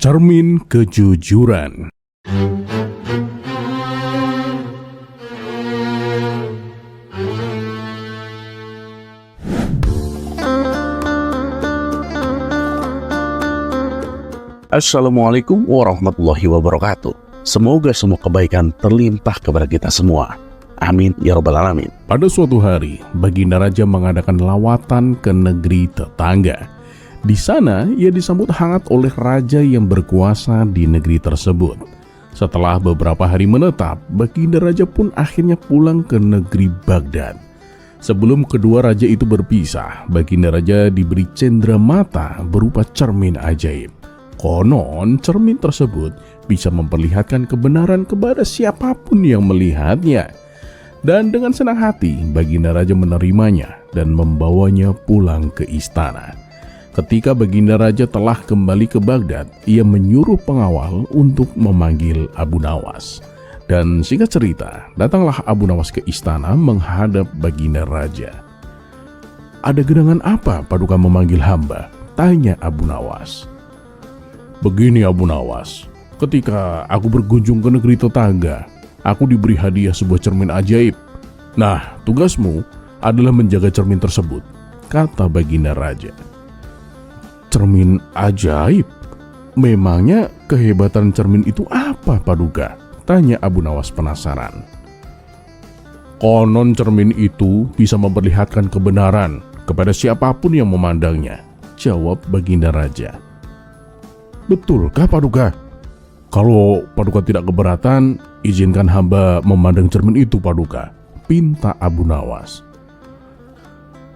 Cermin Kejujuran. Assalamualaikum warahmatullahi wabarakatuh. Semoga semua kebaikan terlimpah kepada kita semua. Amin ya rabbal alamin. Pada suatu hari, Baginda Raja mengadakan lawatan ke negeri tetangga. Di sana, ia disambut hangat oleh raja yang berkuasa di negeri tersebut. Setelah beberapa hari menetap, Baginda Raja pun akhirnya pulang ke negeri Baghdad. Sebelum kedua raja itu berpisah, Baginda Raja diberi cenderamata berupa cermin ajaib. Konon, cermin tersebut bisa memperlihatkan kebenaran kepada siapapun yang melihatnya. Dan dengan senang hati, Baginda Raja menerimanya dan membawanya pulang ke istana. Ketika Baginda Raja telah kembali ke Baghdad, ia menyuruh pengawal untuk memanggil Abu Nawas. Dan singkat cerita, datanglah Abu Nawas ke istana menghadap Baginda Raja. "Ada gerangan apa Paduka memanggil hamba?" tanya Abu Nawas. "Begini Abu Nawas, ketika aku berkunjung ke negeri tetangga, aku diberi hadiah sebuah cermin ajaib. Nah, tugasmu adalah menjaga cermin tersebut," kata Baginda Raja. "Cermin ajaib? Memangnya kehebatan cermin itu apa Paduka?" tanya Abu Nawas penasaran. "Konon cermin itu bisa memperlihatkan kebenaran kepada siapapun yang memandangnya," jawab Baginda Raja. "Betulkah Paduka? Kalau Paduka tidak keberatan, izinkan hamba memandang cermin itu Paduka," pinta Abu Nawas.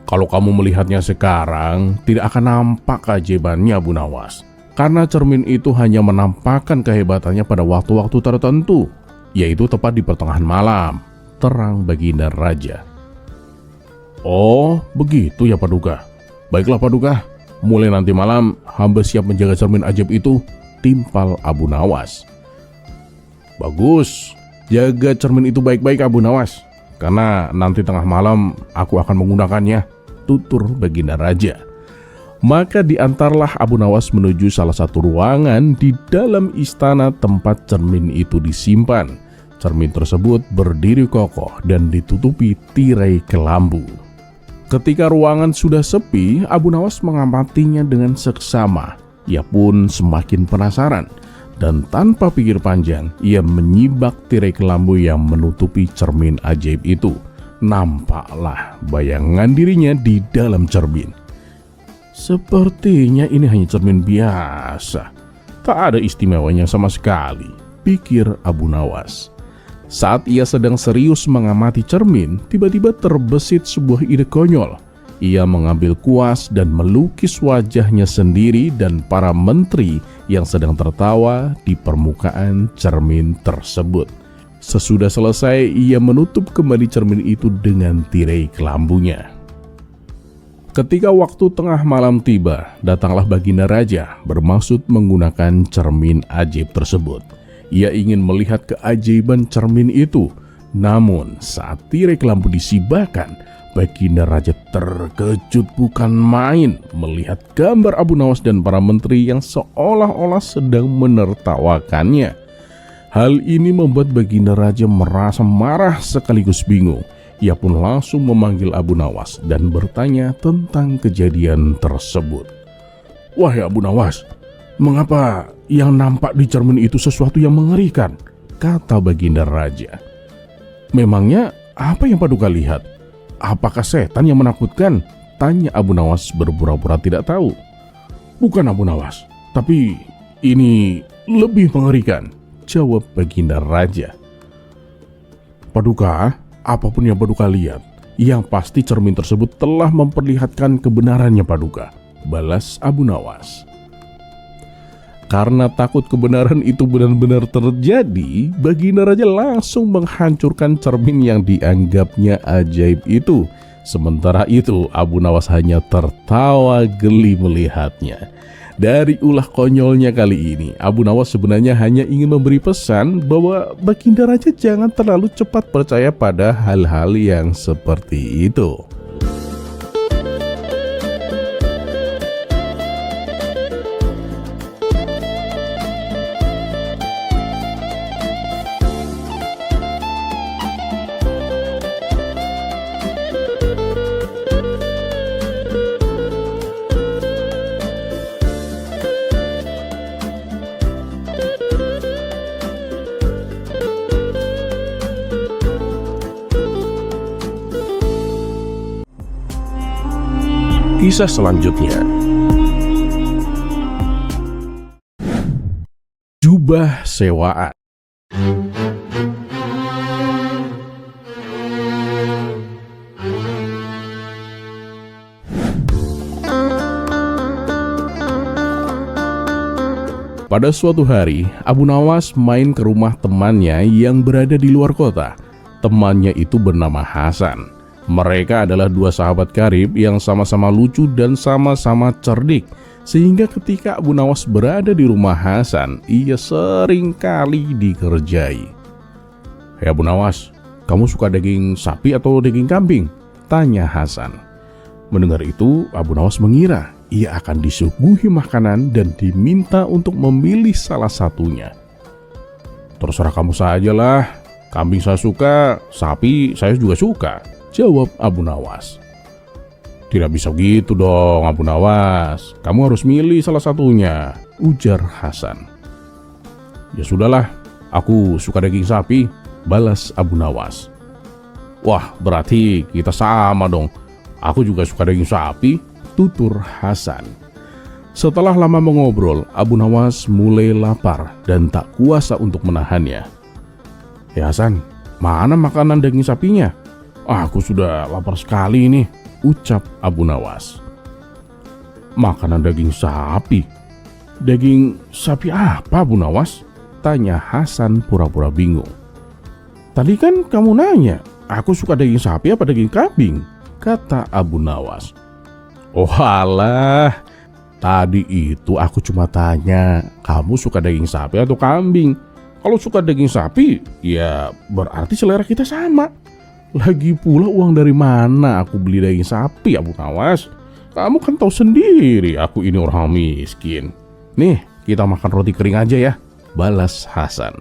"Kalau kamu melihatnya sekarang, tidak akan nampak keajaibannya Abu Nawas. Karena cermin itu hanya menampakkan kehebatannya pada waktu-waktu tertentu, yaitu tepat di pertengahan malam," terang Baginda Raja. "Oh, begitu ya Paduka. Baiklah Paduka, mulai nanti malam hamba siap menjaga cermin ajaib itu," timpal Abu Nawas. "Bagus, jaga cermin itu baik-baik Abu Nawas, karena nanti tengah malam aku akan menggunakannya," tutur Baginda Raja. Maka diantarlah Abu Nawas menuju salah satu ruangan di dalam istana tempat cermin itu disimpan. Cermin tersebut berdiri kokoh dan ditutupi tirai kelambu. Ketika ruangan sudah sepi, Abu Nawas mengamatinya dengan seksama. Ia pun semakin penasaran, dan tanpa pikir panjang, ia menyibak tirai kelambu yang menutupi cermin ajaib itu. Nampaklah bayangan dirinya di dalam cermin. "Sepertinya ini hanya cermin biasa, tak ada istimewanya sama sekali," pikir Abu Nawas. Saat ia sedang serius mengamati cermin, tiba-tiba terbesit sebuah ide konyol. Ia mengambil kuas dan melukis wajahnya sendiri dan para menteri yang sedang tertawa di permukaan cermin tersebut. Sesudah selesai, ia menutup kembali cermin itu dengan tirai kelambunya. Ketika waktu tengah malam tiba, datanglah Baginda Raja bermaksud menggunakan cermin ajaib tersebut. Ia ingin melihat keajaiban cermin itu. Namun saat tirai kelambu disibakkan, Baginda Raja terkejut bukan main melihat gambar Abu Nawas dan para menteri yang seolah-olah sedang menertawakannya. Hal ini membuat Baginda Raja merasa marah sekaligus bingung. Ia pun langsung memanggil Abu Nawas dan bertanya tentang kejadian tersebut. "Wahai Abu Nawas, mengapa yang nampak di cermin itu sesuatu yang mengerikan?" kata Baginda Raja. "Memangnya apa yang Paduka lihat? Apakah setan yang menakutkan?" tanya Abu Nawas berpura-pura tidak tahu. "Bukan Abu Nawas, tapi ini lebih mengerikan," jawab Baginda Raja. "Paduka, apapun yang Paduka lihat, yang pasti cermin tersebut telah memperlihatkan kebenarannya Paduka," balas Abu Nawas. Karena takut kebenaran itu benar-benar terjadi, Baginda Raja langsung menghancurkan cermin yang dianggapnya ajaib itu. Sementara itu, Abu Nawas hanya tertawa geli melihatnya. Dari ulah konyolnya kali ini, Abu Nawas sebenarnya hanya ingin memberi pesan bahwa Baginda Raja jangan terlalu cepat percaya pada hal-hal yang seperti itu. kisah selanjutnya. Jubah sewaan. Pada suatu hari, Abu Nawas main ke rumah temannya yang berada di luar kota. Temannya itu bernama Hasan. Mereka adalah dua sahabat karib yang sama-sama lucu dan sama-sama cerdik. Sehingga ketika Abu Nawas berada di rumah Hasan, ia sering kali dikerjai. "Hei Abu Nawas, kamu suka daging sapi atau daging kambing?" tanya Hasan. Mendengar itu, Abu Nawas mengira ia akan disuguhi makanan dan diminta untuk memilih salah satunya. "Terserah kamu sajalah, kambing saya suka, sapi saya juga suka," jawab Abu Nawas. "Tidak bisa gitu dong Abu Nawas, kamu harus milih salah satunya," ujar Hasan. "Ya sudahlah, aku suka daging sapi," balas Abu Nawas. "Wah, berarti kita sama dong, aku juga suka daging sapi," tutur Hasan. Setelah lama mengobrol, Abu Nawas mulai lapar dan tak kuasa untuk menahannya. "Hei Hasan, mana makanan daging sapinya? Aku sudah lapar sekali ini," ucap Abu Nawas. "Makanan daging sapi? Daging sapi apa Abu Nawas?" tanya Hasan pura-pura bingung. "Tadi kan kamu nanya, aku suka daging sapi apa daging kambing?" kata Abu Nawas. "Oh alah, tadi itu aku cuma tanya, kamu suka daging sapi atau kambing? Kalau suka daging sapi, ya berarti selera kita sama. Lagi pula uang dari mana aku beli daging sapi Abu Nawas? Kamu kan tahu sendiri aku ini orang miskin. Nih, kita makan roti kering aja ya," balas Hasan.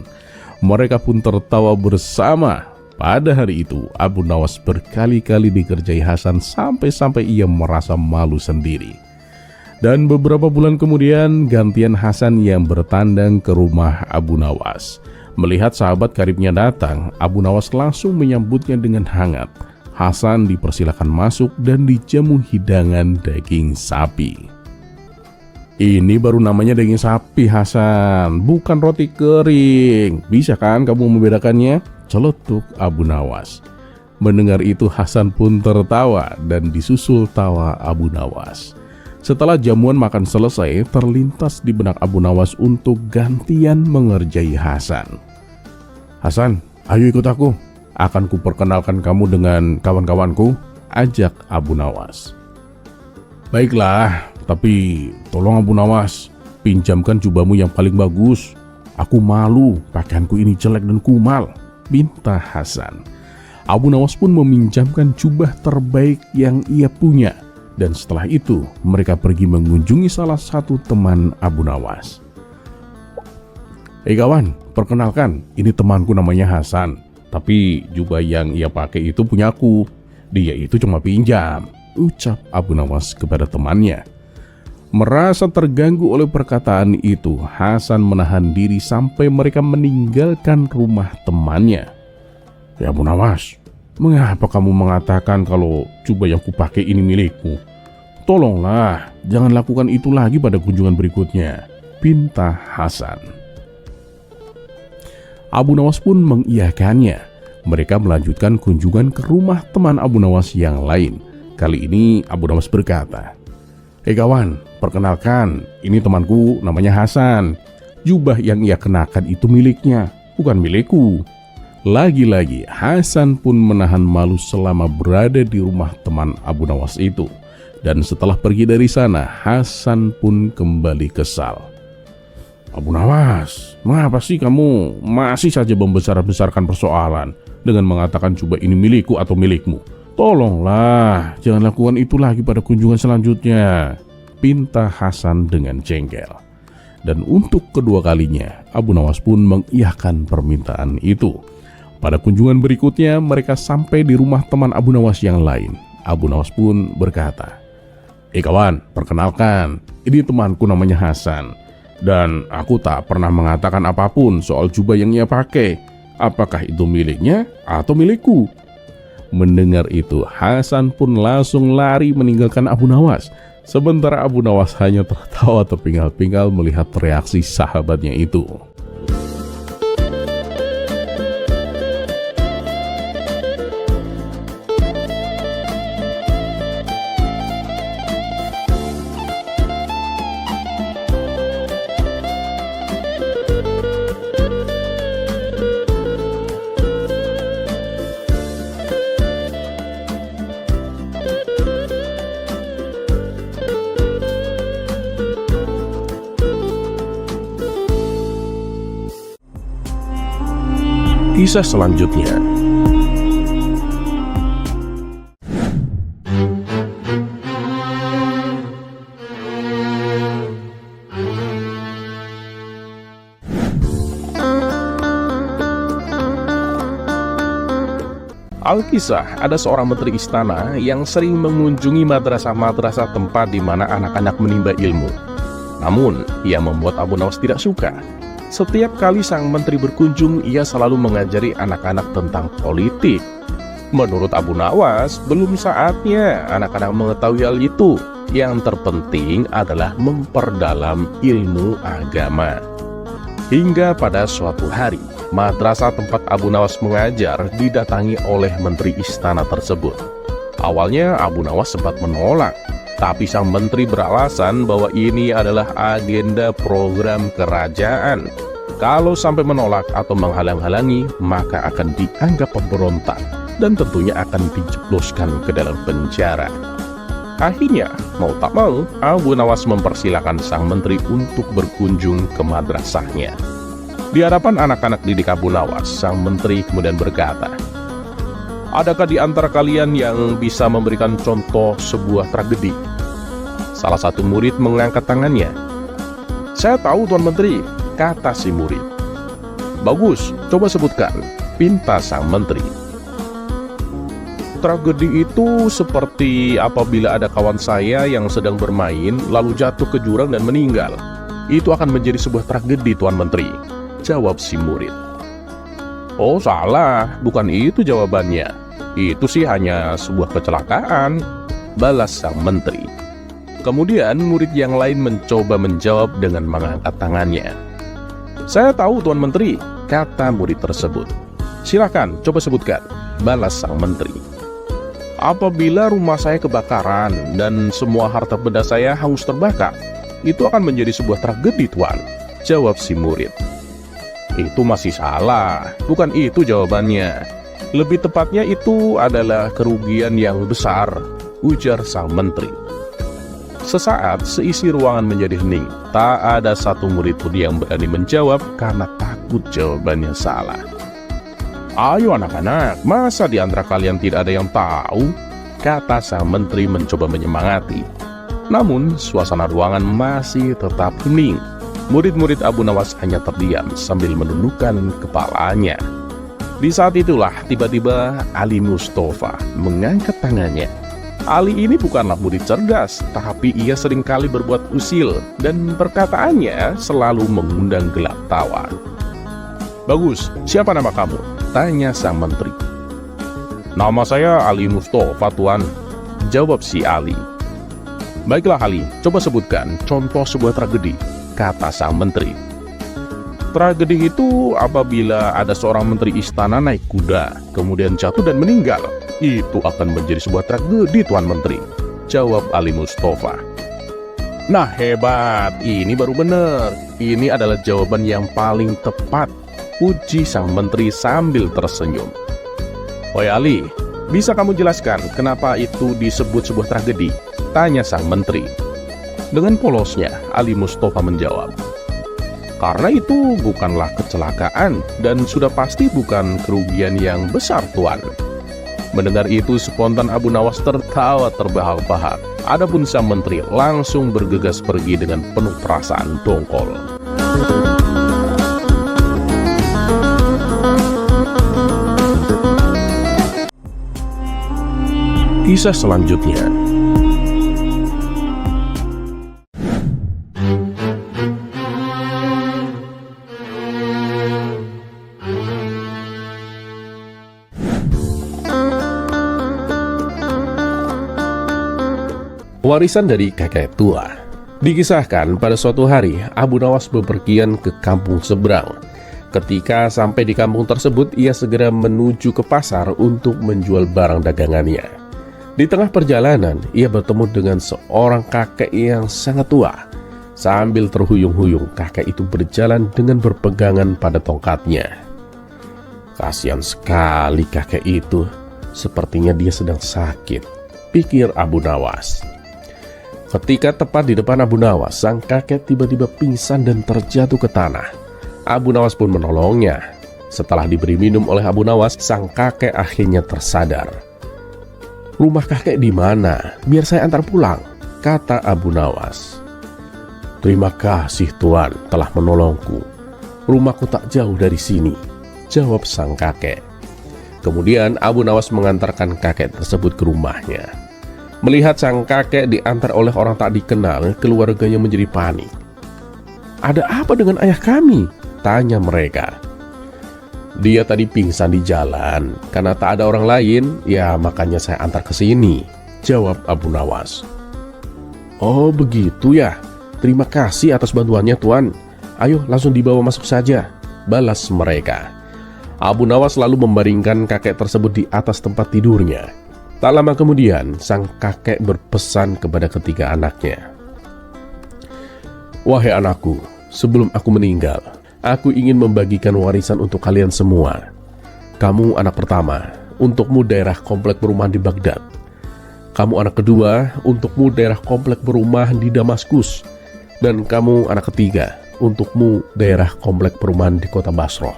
Mereka pun tertawa bersama. Pada hari itu, Abu Nawas berkali-kali dikerjai Hasan sampai-sampai ia merasa malu sendiri. Dan beberapa bulan kemudian, gantian Hasan yang bertandang ke rumah Abu Nawas. Melihat sahabat karibnya datang, Abu Nawas langsung menyambutnya dengan hangat. Hasan dipersilakan masuk dan dijamu hidangan daging sapi. "Ini baru namanya daging sapi Hasan, bukan roti kering. Bisa kan kamu membedakannya?" celetuk Abu Nawas. Mendengar itu Hasan pun tertawa dan disusul tawa Abu Nawas. Setelah jamuan makan selesai, terlintas di benak Abu Nawas untuk gantian mengerjai Hasan. "Hasan, ayo ikut aku. Akan kuperkenalkan kamu dengan kawan-kawanku," ajak Abu Nawas. "Baiklah, tapi tolong Abu Nawas, pinjamkan jubahmu yang paling bagus. Aku malu, pakaianku ini jelek dan kumal," minta Hasan. Abu Nawas pun meminjamkan jubah terbaik yang ia punya. Dan setelah itu, mereka pergi mengunjungi salah satu teman Abu Nawas. "Hei kawan, perkenalkan, ini temanku namanya Hasan. Tapi jubah yang ia pakai itu punyaku. Dia itu cuma pinjam," ucap Abu Nawas kepada temannya. Merasa terganggu oleh perkataan itu, Hasan menahan diri sampai mereka meninggalkan rumah temannya. "Ya Abu Nawas, mengapa kamu mengatakan kalau jubah yang kupakai ini milikmu? Tolonglah, jangan lakukan itu lagi pada kunjungan berikutnya," pinta Hasan. Abu Nawas pun mengiyakannya. Mereka melanjutkan kunjungan ke rumah teman Abu Nawas yang lain. Kali ini Abu Nawas berkata, "Hei kawan, perkenalkan, ini temanku namanya Hasan. Jubah yang ia kenakan itu miliknya, bukan milikku." Lagi-lagi Hasan pun menahan malu selama berada di rumah teman Abu Nawas itu. Dan setelah pergi dari sana, Hasan pun kembali kesal. "Abu Nawas, mengapa sih kamu masih saja membesar-besarkan persoalan dengan mengatakan jubah ini milikku atau milikmu? Tolonglah, jangan lakukan itu lagi pada kunjungan selanjutnya," pinta Hasan dengan jengkel. Dan untuk kedua kalinya, Abu Nawas pun mengiyakan permintaan itu. Pada kunjungan berikutnya, mereka sampai di rumah teman Abu Nawas yang lain. Abu Nawas pun berkata, kawan, perkenalkan, ini temanku namanya Hasan. Dan aku tak pernah mengatakan apapun soal jubah yang ia pakai. Apakah itu miliknya atau milikku?" Mendengar itu, Hasan pun langsung lari meninggalkan Abu Nawas. Sementara Abu Nawas hanya tertawa terpinggal-pinggal melihat reaksi sahabatnya itu. Kisah selanjutnya. Alkisah, ada seorang menteri istana yang sering mengunjungi madrasah-madrasah tempat di mana anak-anak menimba ilmu. Namun, ia membuat Abu Nawas tidak suka. Setiap kali sang menteri berkunjung, ia selalu mengajari anak-anak tentang politik. Menurut Abu Nawas, belum saatnya anak-anak mengetahui hal itu. Yang terpenting adalah memperdalam ilmu agama. Hingga pada suatu hari, madrasah tempat Abu Nawas mengajar didatangi oleh menteri istana tersebut. Awalnya Abu Nawas sempat menolak, tapi sang menteri beralasan bahwa ini adalah agenda program kerajaan. Kalau sampai menolak atau menghalang-halangi, maka akan dianggap pemberontak dan tentunya akan dijebloskan ke dalam penjara. Akhirnya, mau tak mau, Abu Nawas mempersilahkan sang menteri untuk berkunjung ke madrasahnya. Di hadapan anak-anak didik Abu Nawas, sang menteri kemudian berkata, "Adakah di antara kalian yang bisa memberikan contoh sebuah tragedi?" Salah satu murid mengangkat tangannya. "Saya tahu, Tuan Menteri," kata si murid. "Bagus, coba sebutkan," pinta sang menteri. "Tragedi itu seperti apabila ada kawan saya yang sedang bermain lalu jatuh ke jurang dan meninggal. Itu akan menjadi sebuah tragedi, Tuan Menteri," jawab si murid. "Oh salah, bukan itu jawabannya. Itu sih hanya sebuah kecelakaan," balas sang menteri. Kemudian murid yang lain mencoba menjawab dengan mengangkat tangannya. "Saya tahu, Tuan Menteri," kata murid tersebut. "Silakan, coba sebutkan," balas sang menteri. "Apabila rumah saya kebakaran dan semua harta benda saya hangus terbakar, itu akan menjadi sebuah tragedi, Tuan," jawab si murid. "Itu masih salah, bukan itu jawabannya. Lebih tepatnya itu adalah kerugian yang besar," ujar sang menteri. Sesaat seisi ruangan menjadi hening. Tak ada satu murid pun yang berani menjawab karena takut jawabannya salah. "Ayo anak-anak, masa di antara kalian tidak ada yang tahu?" kata sang menteri mencoba menyemangati. Namun suasana ruangan masih tetap hening. Murid-murid Abu Nawas hanya terdiam sambil menundukkan kepalanya. Di saat itulah tiba-tiba Ali Mustafa mengangkat tangannya. Ali ini bukanlah murid cerdas, tapi ia seringkali berbuat usil dan perkataannya selalu mengundang gelak tawa. "Bagus, siapa nama kamu?" tanya sang menteri. "Nama saya Ali Mustafa, Tuan," jawab si Ali. "Baiklah Ali, coba sebutkan contoh sebuah tragedi," kata sang menteri. "Tragedi itu apabila ada seorang menteri istana naik kuda, kemudian jatuh dan meninggal. Itu akan menjadi sebuah tragedi, Tuan Menteri," jawab Ali Mustafa. "Nah hebat, ini baru benar. Ini adalah jawaban yang paling tepat," puji sang menteri sambil tersenyum. "Oi Ali, bisa kamu jelaskan kenapa itu disebut sebuah tragedi?" tanya sang menteri. Dengan polosnya, Ali Mustafa menjawab, "Karena itu bukanlah kecelakaan dan sudah pasti bukan kerugian yang besar, Tuan." Mendengar itu, spontan Abu Nawas tertawa terbahak-bahak. Adapun sang menteri langsung bergegas pergi dengan penuh perasaan dongkol. Kisah selanjutnya. Warisan dari kakek tua. Dikisahkan pada suatu hari Abu Nawas bepergian ke kampung seberang. Ketika sampai di kampung tersebut, ia segera menuju ke pasar untuk menjual barang dagangannya. Di tengah perjalanan, ia bertemu dengan seorang kakek yang sangat tua. Sambil terhuyung-huyung, kakek itu berjalan dengan berpegangan pada tongkatnya. Kasihan sekali kakek itu, sepertinya dia sedang sakit, pikir Abu Nawas. Ketika tepat di depan Abu Nawas, sang kakek tiba-tiba pingsan dan terjatuh ke tanah. Abu Nawas pun menolongnya. Setelah diberi minum oleh Abu Nawas, sang kakek akhirnya tersadar. "Rumah kakek di mana? Biar saya antar pulang," kata Abu Nawas. "Terima kasih Tuan telah menolongku. Rumahku tak jauh dari sini," jawab sang kakek. Kemudian Abu Nawas mengantarkan kakek tersebut ke rumahnya. Melihat sang kakek diantar oleh orang tak dikenal, keluarganya menjadi panik. "Ada apa dengan ayah kami?" tanya mereka. "Dia tadi pingsan di jalan. Karena tak ada orang lain, ya makanya saya antar ke sini," jawab Abu Nawas. "Oh begitu ya. Terima kasih atas bantuannya Tuan. Ayo langsung dibawa masuk saja," balas mereka. Abu Nawas lalu membaringkan kakek tersebut di atas tempat tidurnya. Tak lama kemudian, sang kakek berpesan kepada ketiga anaknya. "Wahai anakku, sebelum aku meninggal, aku ingin membagikan warisan untuk kalian semua. Kamu anak pertama, untukmu daerah komplek perumahan di Baghdad. Kamu anak kedua, untukmu daerah komplek perumahan di Damaskus. Dan kamu anak ketiga, untukmu daerah komplek perumahan di kota Basrah."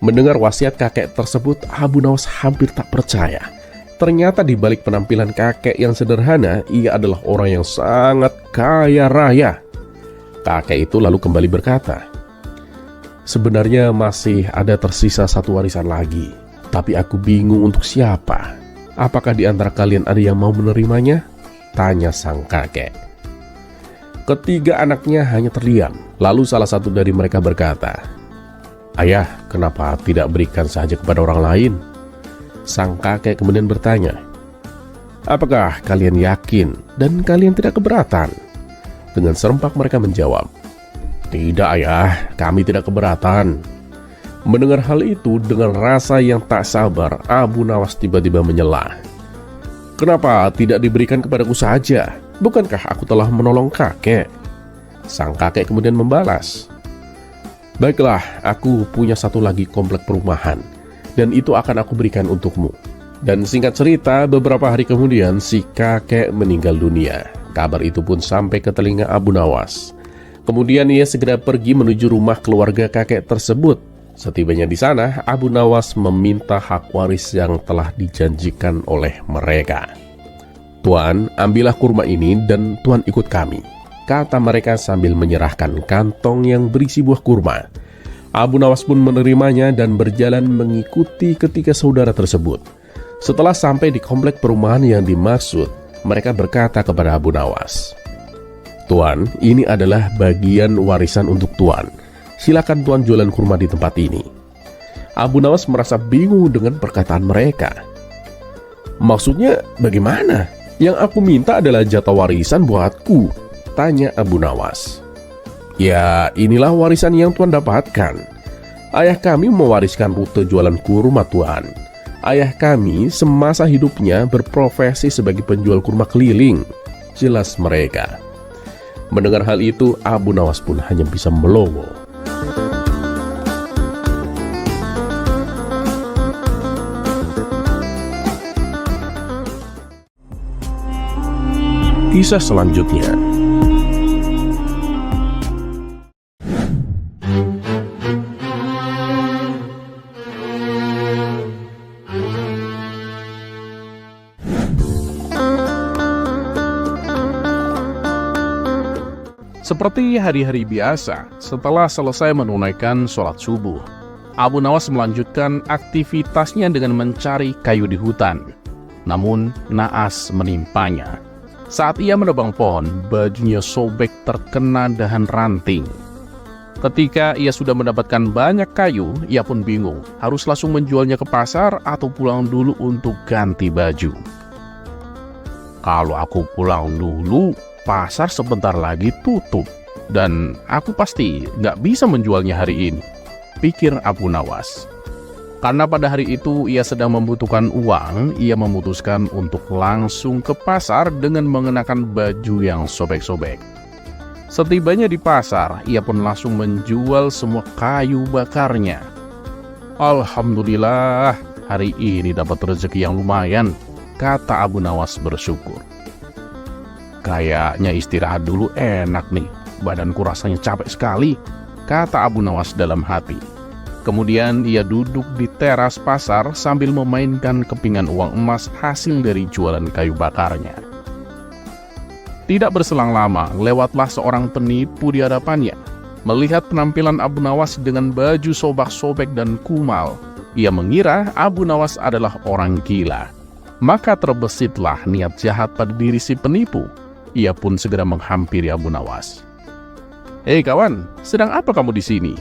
Mendengar wasiat kakek tersebut, Abu Nawas hampir tak percaya. Ternyata di balik penampilan kakek yang sederhana, ia adalah orang yang sangat kaya raya. Kakek itu lalu kembali berkata, "Sebenarnya masih ada tersisa satu warisan lagi, tapi aku bingung untuk siapa. Apakah di antara kalian ada yang mau menerimanya?" tanya sang kakek. Ketiga anaknya hanya terdiam. Lalu salah satu dari mereka berkata, "Ayah, kenapa tidak berikan saja kepada orang lain?" Sang kakek kemudian bertanya, "Apakah kalian yakin dan kalian tidak keberatan?" Dengan serempak mereka menjawab, "Tidak ayah, kami tidak keberatan." Mendengar hal itu dengan rasa yang tak sabar, Abu Nawas tiba-tiba menyela. "Kenapa tidak diberikan kepadaku saja? Bukankah aku telah menolong kakek?" Sang kakek kemudian membalas, "Baiklah, aku punya satu lagi komplek perumahan, dan itu akan aku berikan untukmu." Dan singkat cerita, beberapa hari kemudian si kakek meninggal dunia. Kabar itu pun sampai ke telinga Abu Nawas. Kemudian ia segera pergi menuju rumah keluarga kakek tersebut. Setibanya di sana, Abu Nawas meminta hak waris yang telah dijanjikan oleh mereka. "Tuan, ambillah kurma ini dan Tuan ikut kami," kata mereka sambil menyerahkan kantong yang berisi buah kurma. Abu Nawas pun menerimanya dan berjalan mengikuti ketiga saudara tersebut. Setelah sampai di komplek perumahan yang dimaksud, mereka berkata kepada Abu Nawas, "Tuan, ini adalah bagian warisan untuk Tuan. Silakan Tuan jualan kurma di tempat ini." Abu Nawas merasa bingung dengan perkataan mereka. "Maksudnya bagaimana? Yang aku minta adalah jatah warisan buatku," tanya Abu Nawas. "Ya, inilah warisan yang Tuan dapatkan. Ayah kami mewariskan rute jualan kurma Tuan. Ayah kami semasa hidupnya berprofesi sebagai penjual kurma keliling," jelas mereka. Mendengar hal itu, Abu Nawas pun hanya bisa melongo. Kisah selanjutnya. Seperti hari-hari biasa, setelah selesai menunaikan sholat subuh, Abu Nawas melanjutkan aktivitasnya dengan mencari kayu di hutan. Namun, naas menimpanya. Saat ia menebang pohon, bajunya sobek terkena dahan ranting. Ketika ia sudah mendapatkan banyak kayu, ia pun bingung harus langsung menjualnya ke pasar atau pulang dulu untuk ganti baju. Kalau aku pulang dulu, pasar sebentar lagi tutup. Dan aku pasti nggak bisa menjualnya hari ini, pikir Abu Nawas. Karena pada hari itu ia sedang membutuhkan uang, ia memutuskan untuk langsung ke pasar dengan mengenakan baju yang sobek-sobek. Setibanya di pasar, ia pun langsung menjual semua kayu bakarnya. Alhamdulillah, hari ini dapat rezeki yang lumayan, kata Abu Nawas bersyukur. Kayaknya istirahat dulu enak nih, badanku rasanya capek sekali, kata Abu Nawas dalam hati. Kemudian ia duduk di teras pasar sambil memainkan kepingan uang emas hasil dari jualan kayu bakarnya. Tidak berselang lama, lewatlah seorang penipu di hadapannya. Melihat penampilan Abu Nawas dengan baju sobek-sobek dan kumal, ia mengira Abu Nawas adalah orang gila. Maka terbesitlah niat jahat pada diri si penipu. Ia pun segera menghampiri Abu Nawas. "Hei kawan, sedang apa kamu di sini?"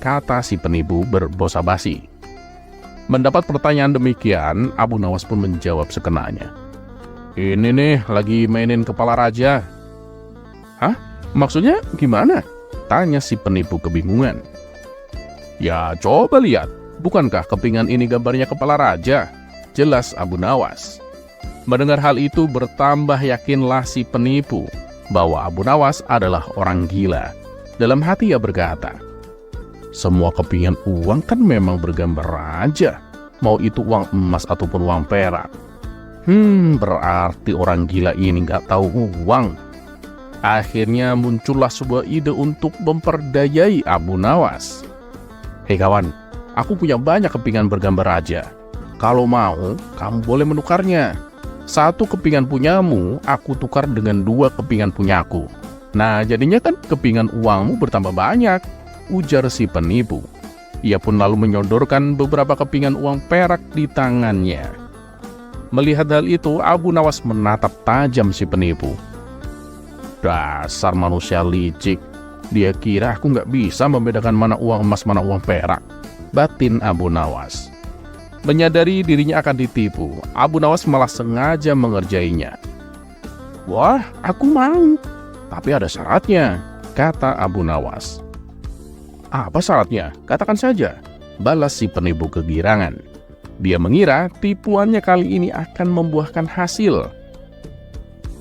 kata si penipu berbasa-basi. Mendapat pertanyaan demikian, Abu Nawas pun menjawab sekenanya. "Ini nih, lagi mainin kepala raja." "Hah? Maksudnya gimana?" tanya si penipu kebingungan. "Ya coba lihat, bukankah kepingan ini gambarnya kepala raja?" jelas Abu Nawas. Mendengar hal itu bertambah yakinlah si penipu bahwa Abu Nawas adalah orang gila. Dalam hati ia berkata, "Semua kepingan uang kan memang bergambar raja, mau itu uang emas ataupun uang perak. Berarti orang gila ini nggak tahu uang." Akhirnya muncullah sebuah ide untuk memperdayai Abu Nawas. "Hei kawan, aku punya banyak kepingan bergambar raja. Kalau mau, kamu boleh menukarnya. 1 kepingan punyamu, aku tukar dengan 2 kepingan punyaku. Nah, jadinya kan kepingan uangmu bertambah banyak," ujar si penipu. Ia pun lalu menyodorkan beberapa kepingan uang perak di tangannya. Melihat hal itu, Abu Nawas menatap tajam si penipu. "Dasar manusia licik, dia kira aku nggak bisa membedakan mana uang emas mana uang perak," batin Abu Nawas. Menyadari dirinya akan ditipu, Abu Nawas malah sengaja mengerjainya. "Wah, aku mau, tapi ada syaratnya," kata Abu Nawas. "Apa syaratnya? Katakan saja," balas si penipu kegirangan. Dia mengira tipuannya kali ini akan membuahkan hasil.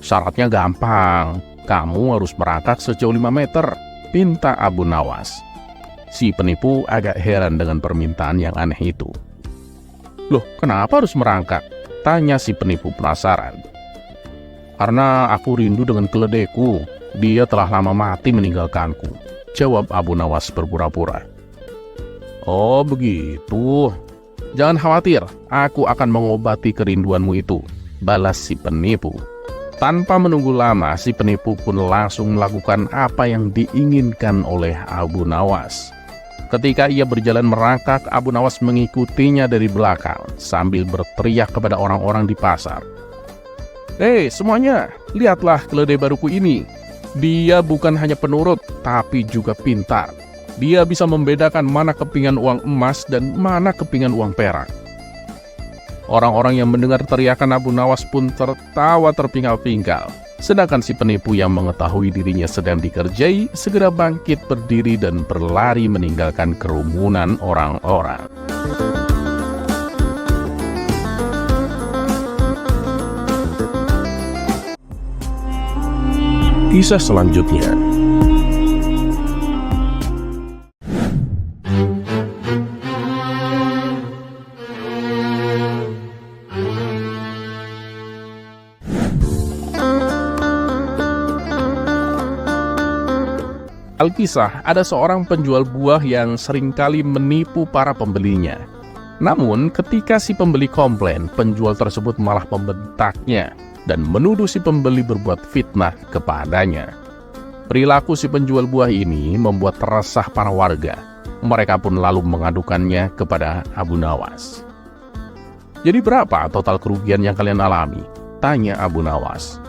"Syaratnya gampang, kamu harus merangkak sejauh 5 meter, pinta Abu Nawas. Si penipu agak heran dengan permintaan yang aneh itu. "Loh, kenapa harus merangkak?" tanya si penipu penasaran. "Karena aku rindu dengan keledaiku, dia telah lama mati meninggalkanku," jawab Abu Nawas berpura-pura. "Oh begitu, jangan khawatir, aku akan mengobati kerinduanmu itu," balas si penipu. Tanpa menunggu lama, si penipu pun langsung melakukan apa yang diinginkan oleh Abu Nawas. Ketika ia berjalan merangkak, Abu Nawas mengikutinya dari belakang sambil berteriak kepada orang-orang di pasar. "Hei semuanya, lihatlah keledai baruku ini. Dia bukan hanya penurut, tapi juga pintar. Dia bisa membedakan mana kepingan uang emas dan mana kepingan uang perak." Orang-orang yang mendengar teriakan Abu Nawas pun tertawa terpinggal-pinggal. Sedangkan si penipu yang mengetahui dirinya sedang dikerjai segera bangkit berdiri dan berlari meninggalkan kerumunan orang-orang. Kisah selanjutnya. Alkisah, ada seorang penjual buah yang seringkali menipu para pembelinya. Namun, ketika si pembeli komplain, penjual tersebut malah membentaknya dan menuduh si pembeli berbuat fitnah kepadanya. Perilaku si penjual buah ini membuat resah para warga. Mereka pun lalu mengadukannya kepada Abu Nawas. "Jadi berapa total kerugian yang kalian alami?" tanya Abu Nawas.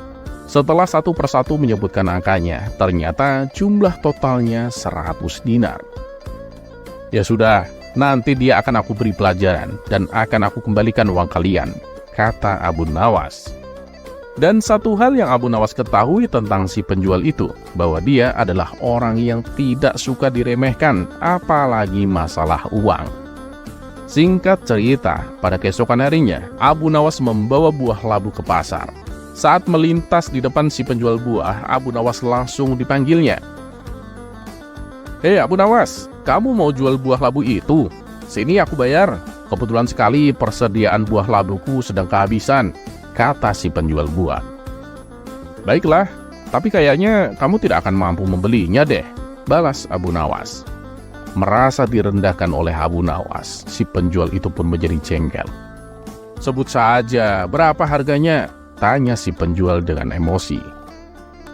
Setelah satu persatu menyebutkan angkanya, ternyata jumlah totalnya 100 dinar. "Ya sudah, nanti dia akan aku beri pelajaran dan akan aku kembalikan uang kalian," kata Abu Nawas. Dan satu hal yang Abu Nawas ketahui tentang si penjual itu, bahwa dia adalah orang yang tidak suka diremehkan, apalagi masalah uang. Singkat cerita, pada keesokan harinya, Abu Nawas membawa buah labu ke pasar. Saat melintas di depan si penjual buah, Abu Nawas langsung dipanggilnya. "Hei Abu Nawas, kamu mau jual buah labu itu? Sini aku bayar. Kebetulan sekali persediaan buah labuku sedang kehabisan," kata si penjual buah. "Baiklah, tapi kayaknya kamu tidak akan mampu membelinya deh," balas Abu Nawas. Merasa direndahkan oleh Abu Nawas, si penjual itu pun menjadi jengkel. "Sebut saja, berapa harganya?" tanya si penjual dengan emosi.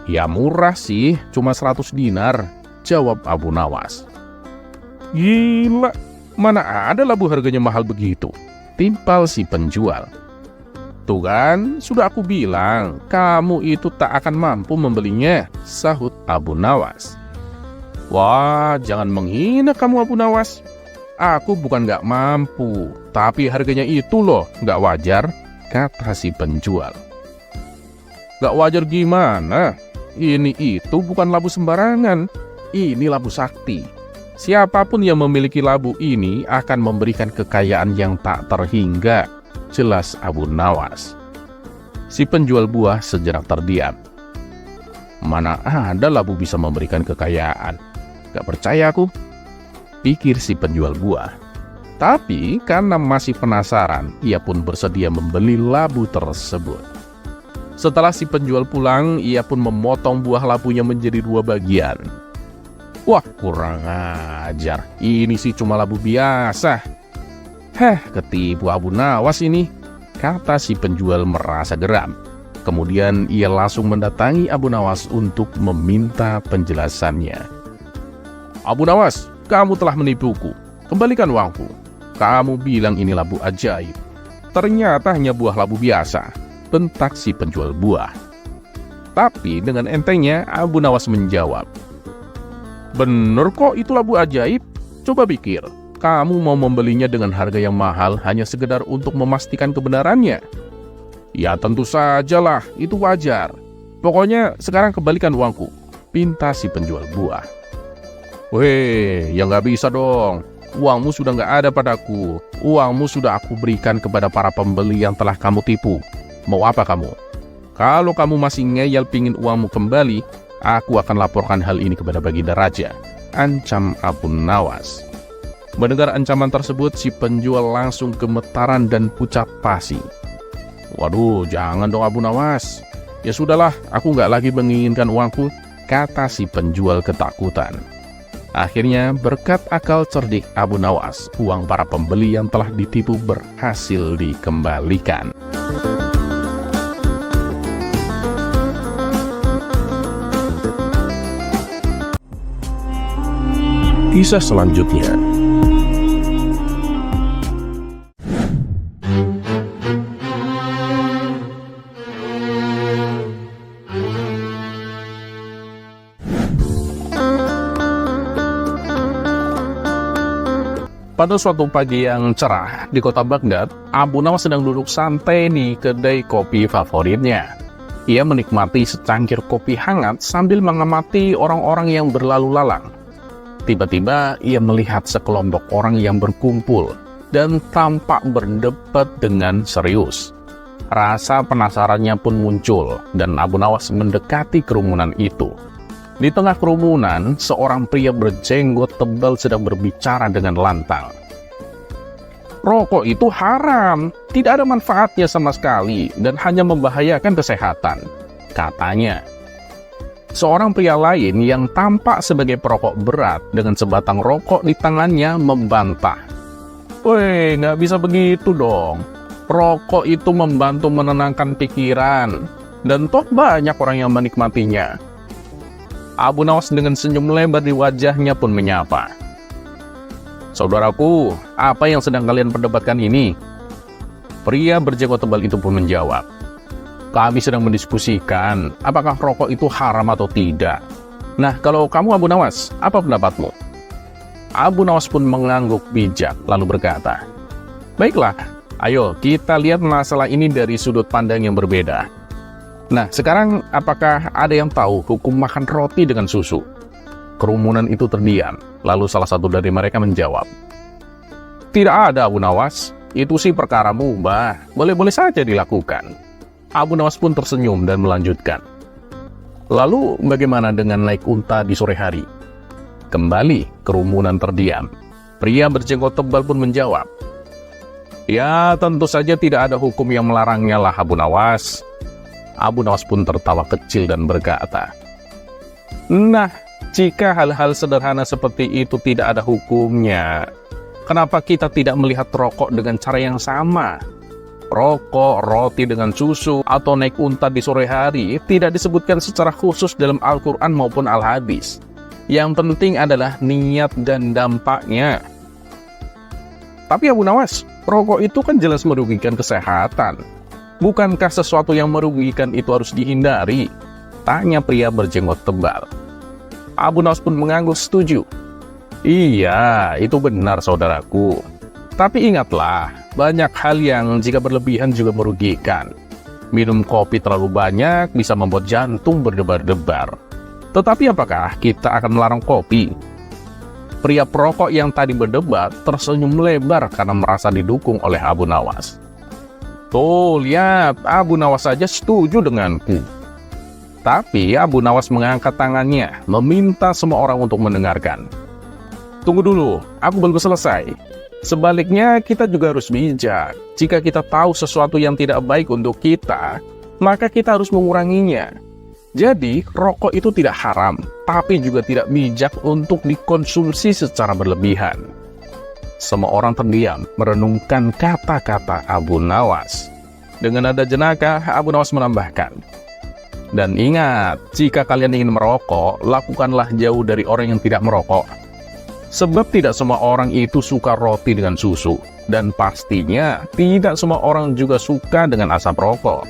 "Ya murah sih, cuma 100 dinar, jawab Abu Nawas. "Gila, mana ada labu harganya mahal begitu?" timpal si penjual. "Tuh kan, sudah aku bilang, kamu itu tak akan mampu membelinya," sahut Abu Nawas. "Wah, jangan menghina kamu Abu Nawas. Aku bukan gak mampu, tapi harganya itu loh, gak wajar," kata si penjual. "Gak wajar gimana? Ini itu bukan labu sembarangan, ini labu sakti. Siapapun yang memiliki labu ini akan memberikan kekayaan yang tak terhingga," jelas Abu Nawas. Si penjual buah sejenak terdiam. "Mana ada labu bisa memberikan kekayaan? Gak percaya aku," pikir si penjual buah. Tapi karena masih penasaran, ia pun bersedia membeli labu tersebut. Setelah si penjual pulang, ia pun memotong buah labunya menjadi 2 bagian. "Wah, kurang ajar. Ini sih cuma labu biasa. Ketipu Abu Nawas ini," kata si penjual merasa geram. Kemudian ia langsung mendatangi Abu Nawas untuk meminta penjelasannya. "Abu Nawas, kamu telah menipuku. Kembalikan uangku. Kamu bilang ini labu ajaib. Ternyata hanya buah labu biasa," bentak si penjual buah. Tapi dengan entengnya Abu Nawas menjawab, "Bener kok itu labu ajaib. Coba pikir, kamu mau membelinya dengan harga yang mahal hanya sekedar untuk memastikan kebenarannya? Ya tentu sajalah, itu wajar. Pokoknya sekarang kembalikan uangku," pinta si penjual buah. "Weh, ya nggak bisa dong. Uangmu sudah nggak ada padaku. Uangmu sudah aku berikan kepada para pembeli yang telah kamu tipu. Mau apa kamu? Kalau kamu masih ngeyel pingin uangmu kembali, aku akan laporkan hal ini kepada Baginda Raja," ancam Abu Nawas. Mendengar ancaman tersebut, si penjual langsung gemetaran dan pucat pasi. "Waduh, jangan dong Abu Nawas. Ya sudahlah, aku nggak lagi menginginkan uangku," kata si penjual ketakutan. Akhirnya, berkat akal cerdik Abu Nawas, uang para pembeli yang telah ditipu berhasil dikembalikan. Kisah selanjutnya. Pada suatu pagi yang cerah di kota Baghdad, Abu Nawas sedang duduk santai di kedai kopi favoritnya. Ia menikmati secangkir kopi hangat sambil mengamati orang-orang yang berlalu lalang. Tiba-tiba ia melihat sekelompok orang yang berkumpul dan tampak berdebat dengan serius. Rasa penasarannya pun muncul dan Abu Nawas mendekati kerumunan itu. Di tengah kerumunan, seorang pria berjenggot tebal sedang berbicara dengan lantang. "Rokok itu haram, tidak ada manfaatnya sama sekali dan hanya membahayakan kesehatan," katanya. Seorang pria lain yang tampak sebagai perokok berat dengan sebatang rokok di tangannya membantah. "Woi, nggak bisa begitu dong. Rokok itu membantu menenangkan pikiran, dan toh banyak orang yang menikmatinya." Abu Nawas dengan senyum lebar di wajahnya pun menyapa. "Saudaraku, apa yang sedang kalian perdebatkan ini?" Pria berjenggot tebal itu pun menjawab, "Kami sedang mendiskusikan apakah rokok itu haram atau tidak. Nah, kalau kamu Abu Nawas, apa pendapatmu?" Abu Nawas pun mengangguk bijak lalu berkata, "Baiklah, ayo kita lihat masalah ini dari sudut pandang yang berbeda. Nah, sekarang apakah ada yang tahu hukum makan roti dengan susu? Kerumunan itu terdiam, lalu salah satu dari mereka menjawab, "Tidak ada, Abu Nawas. Itu sih perkara mubah, boleh-boleh saja dilakukan." Abu Nawas pun tersenyum dan melanjutkan, "Lalu bagaimana dengan naik unta di sore hari?" Kembali kerumunan terdiam. Pria berjenggot tebal pun menjawab, "Ya, tentu saja tidak ada hukum yang melarangnya lah, Abu Nawas." Abu Nawas pun tertawa kecil dan berkata, "Nah, jika hal-hal sederhana seperti itu tidak ada hukumnya, kenapa kita tidak melihat rokok dengan cara yang sama? Rokok, roti dengan susu, atau naik unta di sore hari tidak disebutkan secara khusus dalam Al-Quran maupun Al-Hadis. Yang penting adalah niat dan dampaknya." Tapi Abu Nawas, rokok itu kan jelas merugikan kesehatan. Bukankah sesuatu yang merugikan itu harus dihindari? Tanya pria berjenggot tebal. Abu Nawas pun mengangguk setuju. "Iya, itu benar saudaraku. Tapi ingatlah, banyak hal yang jika berlebihan juga merugikan. Minum kopi terlalu banyak bisa membuat jantung berdebar-debar. Tetapi apakah kita akan melarang kopi?" Pria perokok yang tadi berdebat tersenyum lebar karena merasa didukung oleh Abu Nawas. "Tuh, lihat, Abu Nawas saja setuju denganku." Tapi Abu Nawas mengangkat tangannya, meminta semua orang untuk mendengarkan. "Tunggu dulu, aku belum selesai. Sebaliknya, kita juga harus bijak. Jika kita tahu sesuatu yang tidak baik untuk kita, maka kita harus menguranginya. Jadi, rokok itu tidak haram, tapi juga tidak bijak untuk dikonsumsi secara berlebihan." Semua orang terdiam, merenungkan kata-kata Abu Nawas. Dengan nada jenaka, Abu Nawas menambahkan, "Dan ingat, jika kalian ingin merokok, lakukanlah jauh dari orang yang tidak merokok. Sebab tidak semua orang itu suka roti dengan susu, dan pastinya tidak semua orang juga suka dengan asap rokok."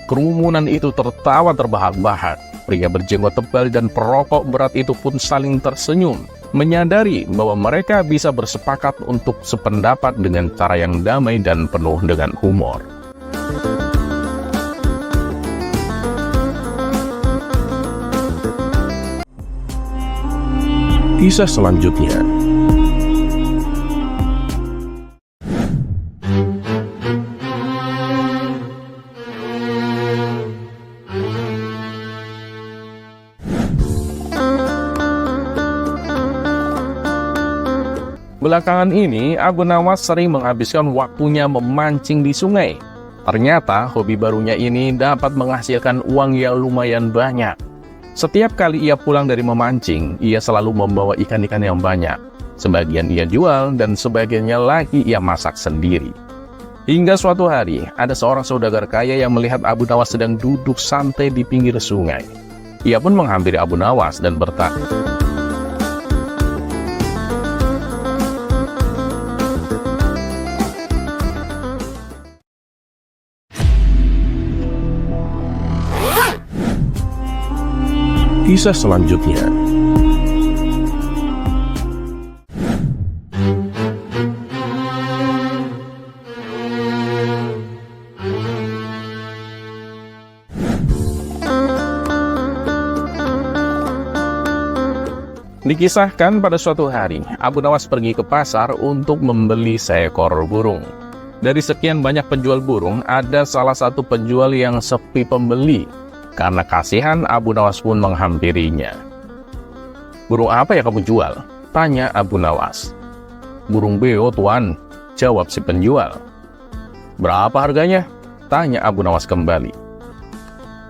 Kerumunan itu tertawa terbahak-bahak. Pria berjenggot tebal dan perokok berat itu pun saling tersenyum, menyadari bahwa mereka bisa bersepakat untuk sependapat dengan cara yang damai dan penuh dengan humor. Kisah selanjutnya. Belakangan ini, Abu Nawas sering menghabiskan waktunya memancing di sungai. Ternyata, hobi barunya ini dapat menghasilkan uang yang lumayan banyak. Setiap kali ia pulang dari memancing, ia selalu membawa ikan-ikan yang banyak. Sebagian ia jual, dan sebagiannya lagi ia masak sendiri. Hingga suatu hari, ada seorang saudagar kaya yang melihat Abu Nawas sedang duduk santai di pinggir sungai. Ia pun menghampiri Abu Nawas dan bertanya, Kisah selanjutnya. Dikisahkan pada suatu hari, Abu Nawas pergi ke pasar untuk membeli seekor burung. Dari sekian banyak penjual burung, ada salah satu penjual yang sepi pembeli. Karena kasihan, Abu Nawas pun menghampirinya. "Burung apa yang kamu jual?" tanya Abu Nawas. "Burung beo, Tuan," jawab si penjual. "Berapa harganya?" tanya Abu Nawas kembali.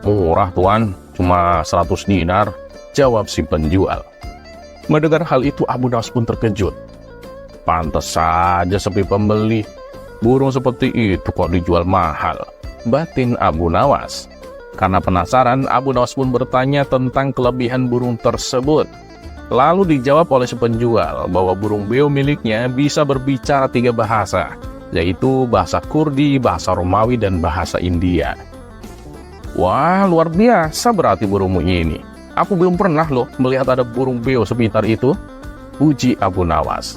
"Murah, Tuan, cuma 100 dinar, jawab si penjual. Mendengar hal itu, Abu Nawas pun terkejut. Pantas saja sepi pembeli. Burung seperti itu kok dijual mahal, batin Abu Nawas. Karena penasaran, Abu Nawas pun bertanya tentang kelebihan burung tersebut. Lalu dijawab oleh si penjual bahwa burung beo miliknya bisa berbicara 3 bahasa, yaitu bahasa Kurdi, bahasa Romawi, dan bahasa India. "Wah, luar biasa berarti burungmu ini. Aku belum pernah loh melihat ada burung beo sepintar itu," puji Abu Nawas.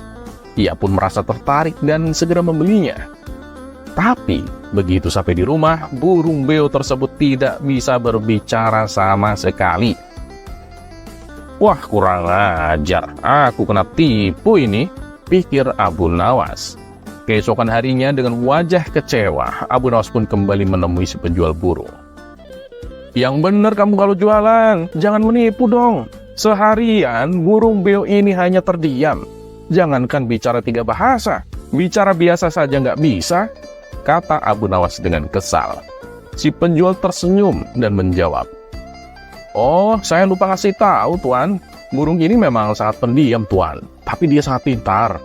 Ia pun merasa tertarik dan segera membelinya. Tapi begitu sampai di rumah, burung beo tersebut tidak bisa berbicara sama sekali. Wah, kurang ajar, aku kena tipu ini, pikir Abu Nawas. Keesokan harinya dengan wajah kecewa, Abu Nawas pun kembali menemui si penjual burung. Yang benar kamu kalau jualan, jangan menipu dong. Seharian burung beo ini hanya terdiam. Jangankan bicara 3 bahasa, bicara biasa saja nggak bisa, kata Abu Nawas dengan kesal. Si penjual tersenyum dan menjawab, "Oh, saya lupa kasih tahu, Tuan. Burung ini memang sangat pendiam, Tuan. Tapi dia sangat pintar.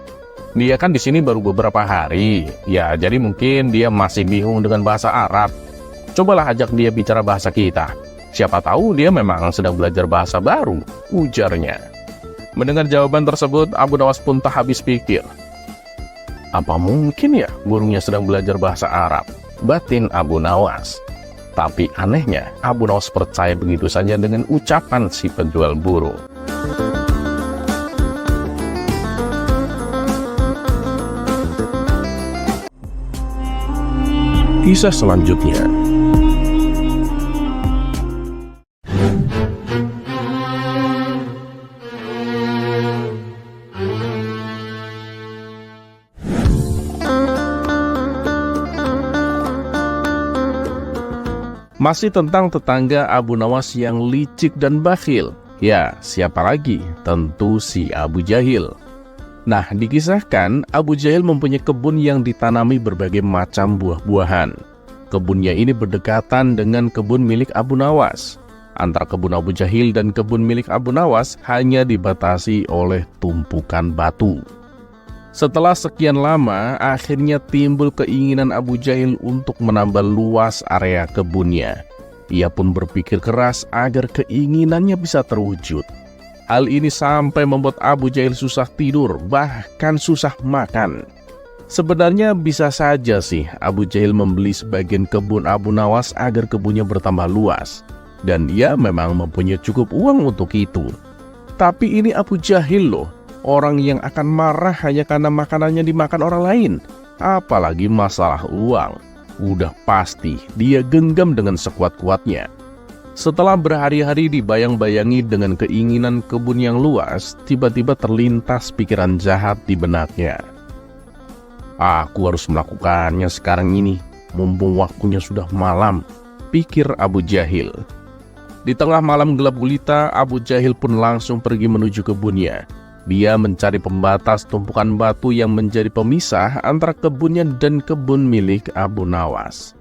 Dia kan di sini baru beberapa hari. Ya, jadi mungkin dia masih bingung dengan bahasa Arab. Cobalah ajak dia bicara bahasa kita. Siapa tahu dia memang sedang belajar bahasa baru," ujarnya. Mendengar jawaban tersebut, Abu Nawas pun tak habis pikir. Apa mungkin ya burungnya sedang belajar bahasa Arab? Batin Abu Nawas. Tapi anehnya, Abu Nawas percaya begitu saja dengan ucapan si penjual burung. Kisah selanjutnya. Masih tentang tetangga Abu Nawas yang licik dan bakhil. Ya, siapa lagi? Tentu si Abu Jahil. Nah, dikisahkan Abu Jahil mempunyai kebun yang ditanami berbagai macam buah-buahan. Kebunnya ini berdekatan dengan kebun milik Abu Nawas. Antara kebun Abu Jahil dan kebun milik Abu Nawas hanya dibatasi oleh tumpukan batu. Setelah sekian lama, akhirnya timbul keinginan Abu Jahil untuk menambah luas area kebunnya. Ia pun berpikir keras agar keinginannya bisa terwujud. Hal ini sampai membuat Abu Jahil susah tidur, bahkan susah makan. Sebenarnya bisa saja sih Abu Jahil membeli sebagian kebun Abu Nawas agar kebunnya bertambah luas. Dan ia memang mempunyai cukup uang untuk itu. Tapi ini Abu Jahil loh. Orang yang akan marah hanya karena makanannya dimakan orang lain. Apalagi masalah uang. Udah pasti dia genggam dengan sekuat-kuatnya. Setelah berhari-hari dibayang-bayangi dengan keinginan kebun yang luas, tiba-tiba terlintas pikiran jahat di benaknya. Aku harus melakukannya sekarang ini, mumpung waktunya sudah malam, pikir Abu Jahil. Di tengah malam gelap gulita, Abu Jahil pun langsung pergi menuju kebunnya. Dia mencari pembatas tumpukan batu yang menjadi pemisah antara kebunnya dan kebun milik Abu Nawas.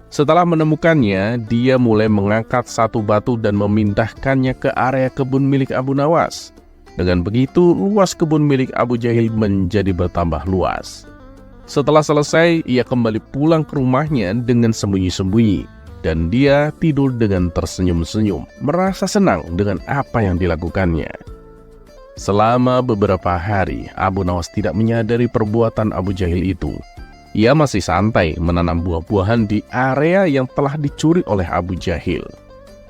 Setelah menemukannya, dia mulai mengangkat satu batu dan memindahkannya ke area kebun milik Abu Nawas. Dengan begitu, luas kebun milik Abu Jahil menjadi bertambah luas. Setelah selesai, ia kembali pulang ke rumahnya dengan sembunyi-sembunyi. Dan dia tidur dengan tersenyum-senyum, merasa senang dengan apa yang dilakukannya. Selama beberapa hari, Abu Nawas tidak menyadari perbuatan Abu Jahil itu. Ia masih santai menanam buah-buahan di area yang telah dicuri oleh Abu Jahil.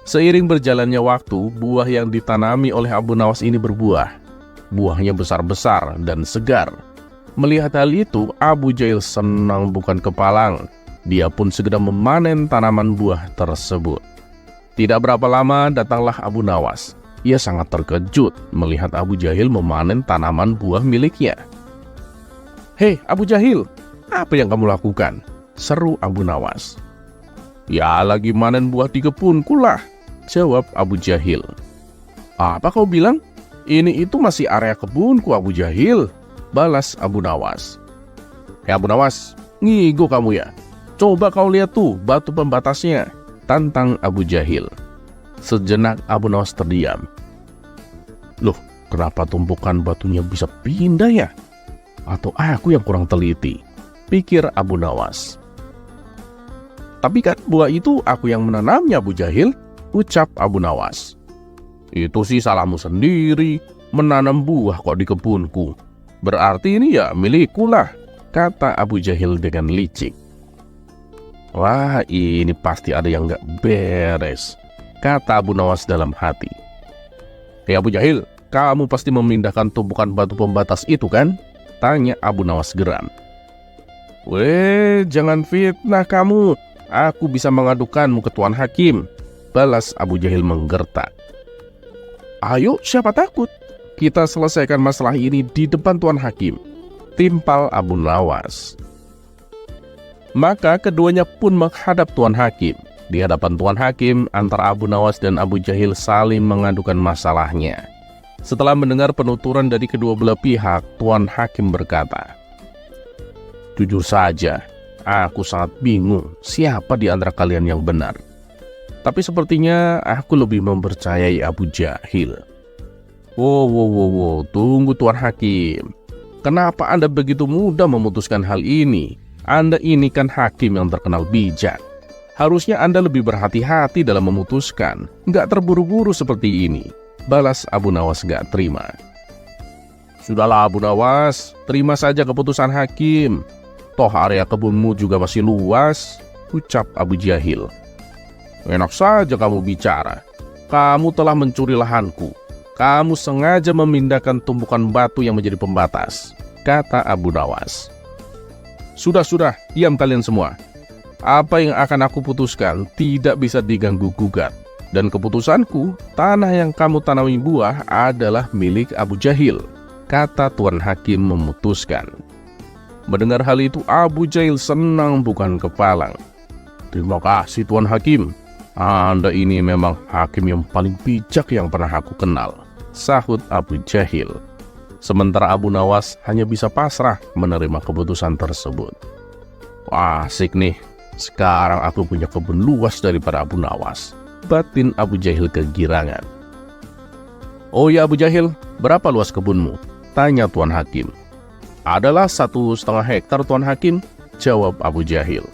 Seiring berjalannya waktu, buah yang ditanami oleh Abu Nawas ini berbuah. Buahnya besar-besar dan segar. Melihat hal itu, Abu Jahil senang bukan kepalang. Dia pun segera memanen tanaman buah tersebut. Tidak berapa lama datanglah Abu Nawas. Ia sangat terkejut melihat Abu Jahil memanen tanaman buah miliknya. "Hei Abu Jahil, apa yang kamu lakukan?" seru Abu Nawas. "Ya lagi manen buah di kebunku lah," jawab Abu Jahil. "Apa kau bilang? Ini itu masih area kebunku Abu Jahil," balas Abu Nawas. "Hei Abu Nawas, ngigo kamu ya? Coba kau lihat tuh batu pembatasnya," tantang Abu Jahil. Sejenak Abu Nawas terdiam. "Loh, kenapa tumpukan batunya bisa pindah ya? Atau aku yang kurang teliti?" pikir Abu Nawas. "Tapi kan buah itu aku yang menanamnya Abu Jahil," ucap Abu Nawas. "Itu sih salahmu sendiri, menanam buah kok di kebunku. Berarti ini ya milikku lah," kata Abu Jahil dengan licik. "Wah, ini pasti ada yang gak beres," kata Abu Nawas dalam hati. "Hei Abu Jahil, kamu pasti memindahkan tumpukan batu pembatas itu kan?" tanya Abu Nawas geram. "Weh, jangan fitnah kamu. Aku bisa mengadukanmu ke Tuan Hakim," balas Abu Jahil menggertak. "Ayo, siapa takut? Kita selesaikan masalah ini di depan Tuan Hakim," timpal Abu Nawas. Maka keduanya pun menghadap Tuan Hakim. Di hadapan Tuan Hakim, antara Abu Nawas dan Abu Jahil saling mengadukan masalahnya. Setelah mendengar penuturan dari kedua belah pihak, Tuan Hakim berkata, "Jujur saja, aku sangat bingung siapa di antara kalian yang benar. Tapi sepertinya aku lebih mempercayai Abu Jahil." Wow, tunggu Tuan Hakim. Kenapa Anda begitu mudah memutuskan hal ini? Anda ini kan hakim yang terkenal bijak. Harusnya Anda lebih berhati-hati dalam memutuskan, nggak terburu-buru seperti ini, balas Abu Nawas gak terima. "Sudahlah Abu Nawas, terima saja keputusan hakim. Toh area kebunmu juga masih luas," ucap Abu Jahil. "Enak saja kamu bicara. Kamu telah mencuri lahanku. Kamu sengaja memindahkan tumpukan batu yang menjadi pembatas," kata Abu Nawas. Sudah, diam kalian semua. Apa yang akan aku putuskan tidak bisa diganggu-gugat. Dan keputusanku, tanah yang kamu tanami buah adalah milik Abu Jahil, kata Tuan Hakim memutuskan. Mendengar hal itu, Abu Jahil senang bukan kepalang. "Terima kasih Tuan Hakim. Anda ini memang hakim yang paling bijak yang pernah aku kenal," sahut Abu Jahil. Sementara Abu Nawas hanya bisa pasrah menerima keputusan tersebut. "Wah, asik nih. Sekarang aku punya kebun luas daripada Abu Nawas," batin Abu Jahil kegirangan. "Oh ya Abu Jahil, berapa luas kebunmu?" tanya Tuan Hakim. "Adalah 1,5 hektar Tuan Hakim," jawab Abu Jahil.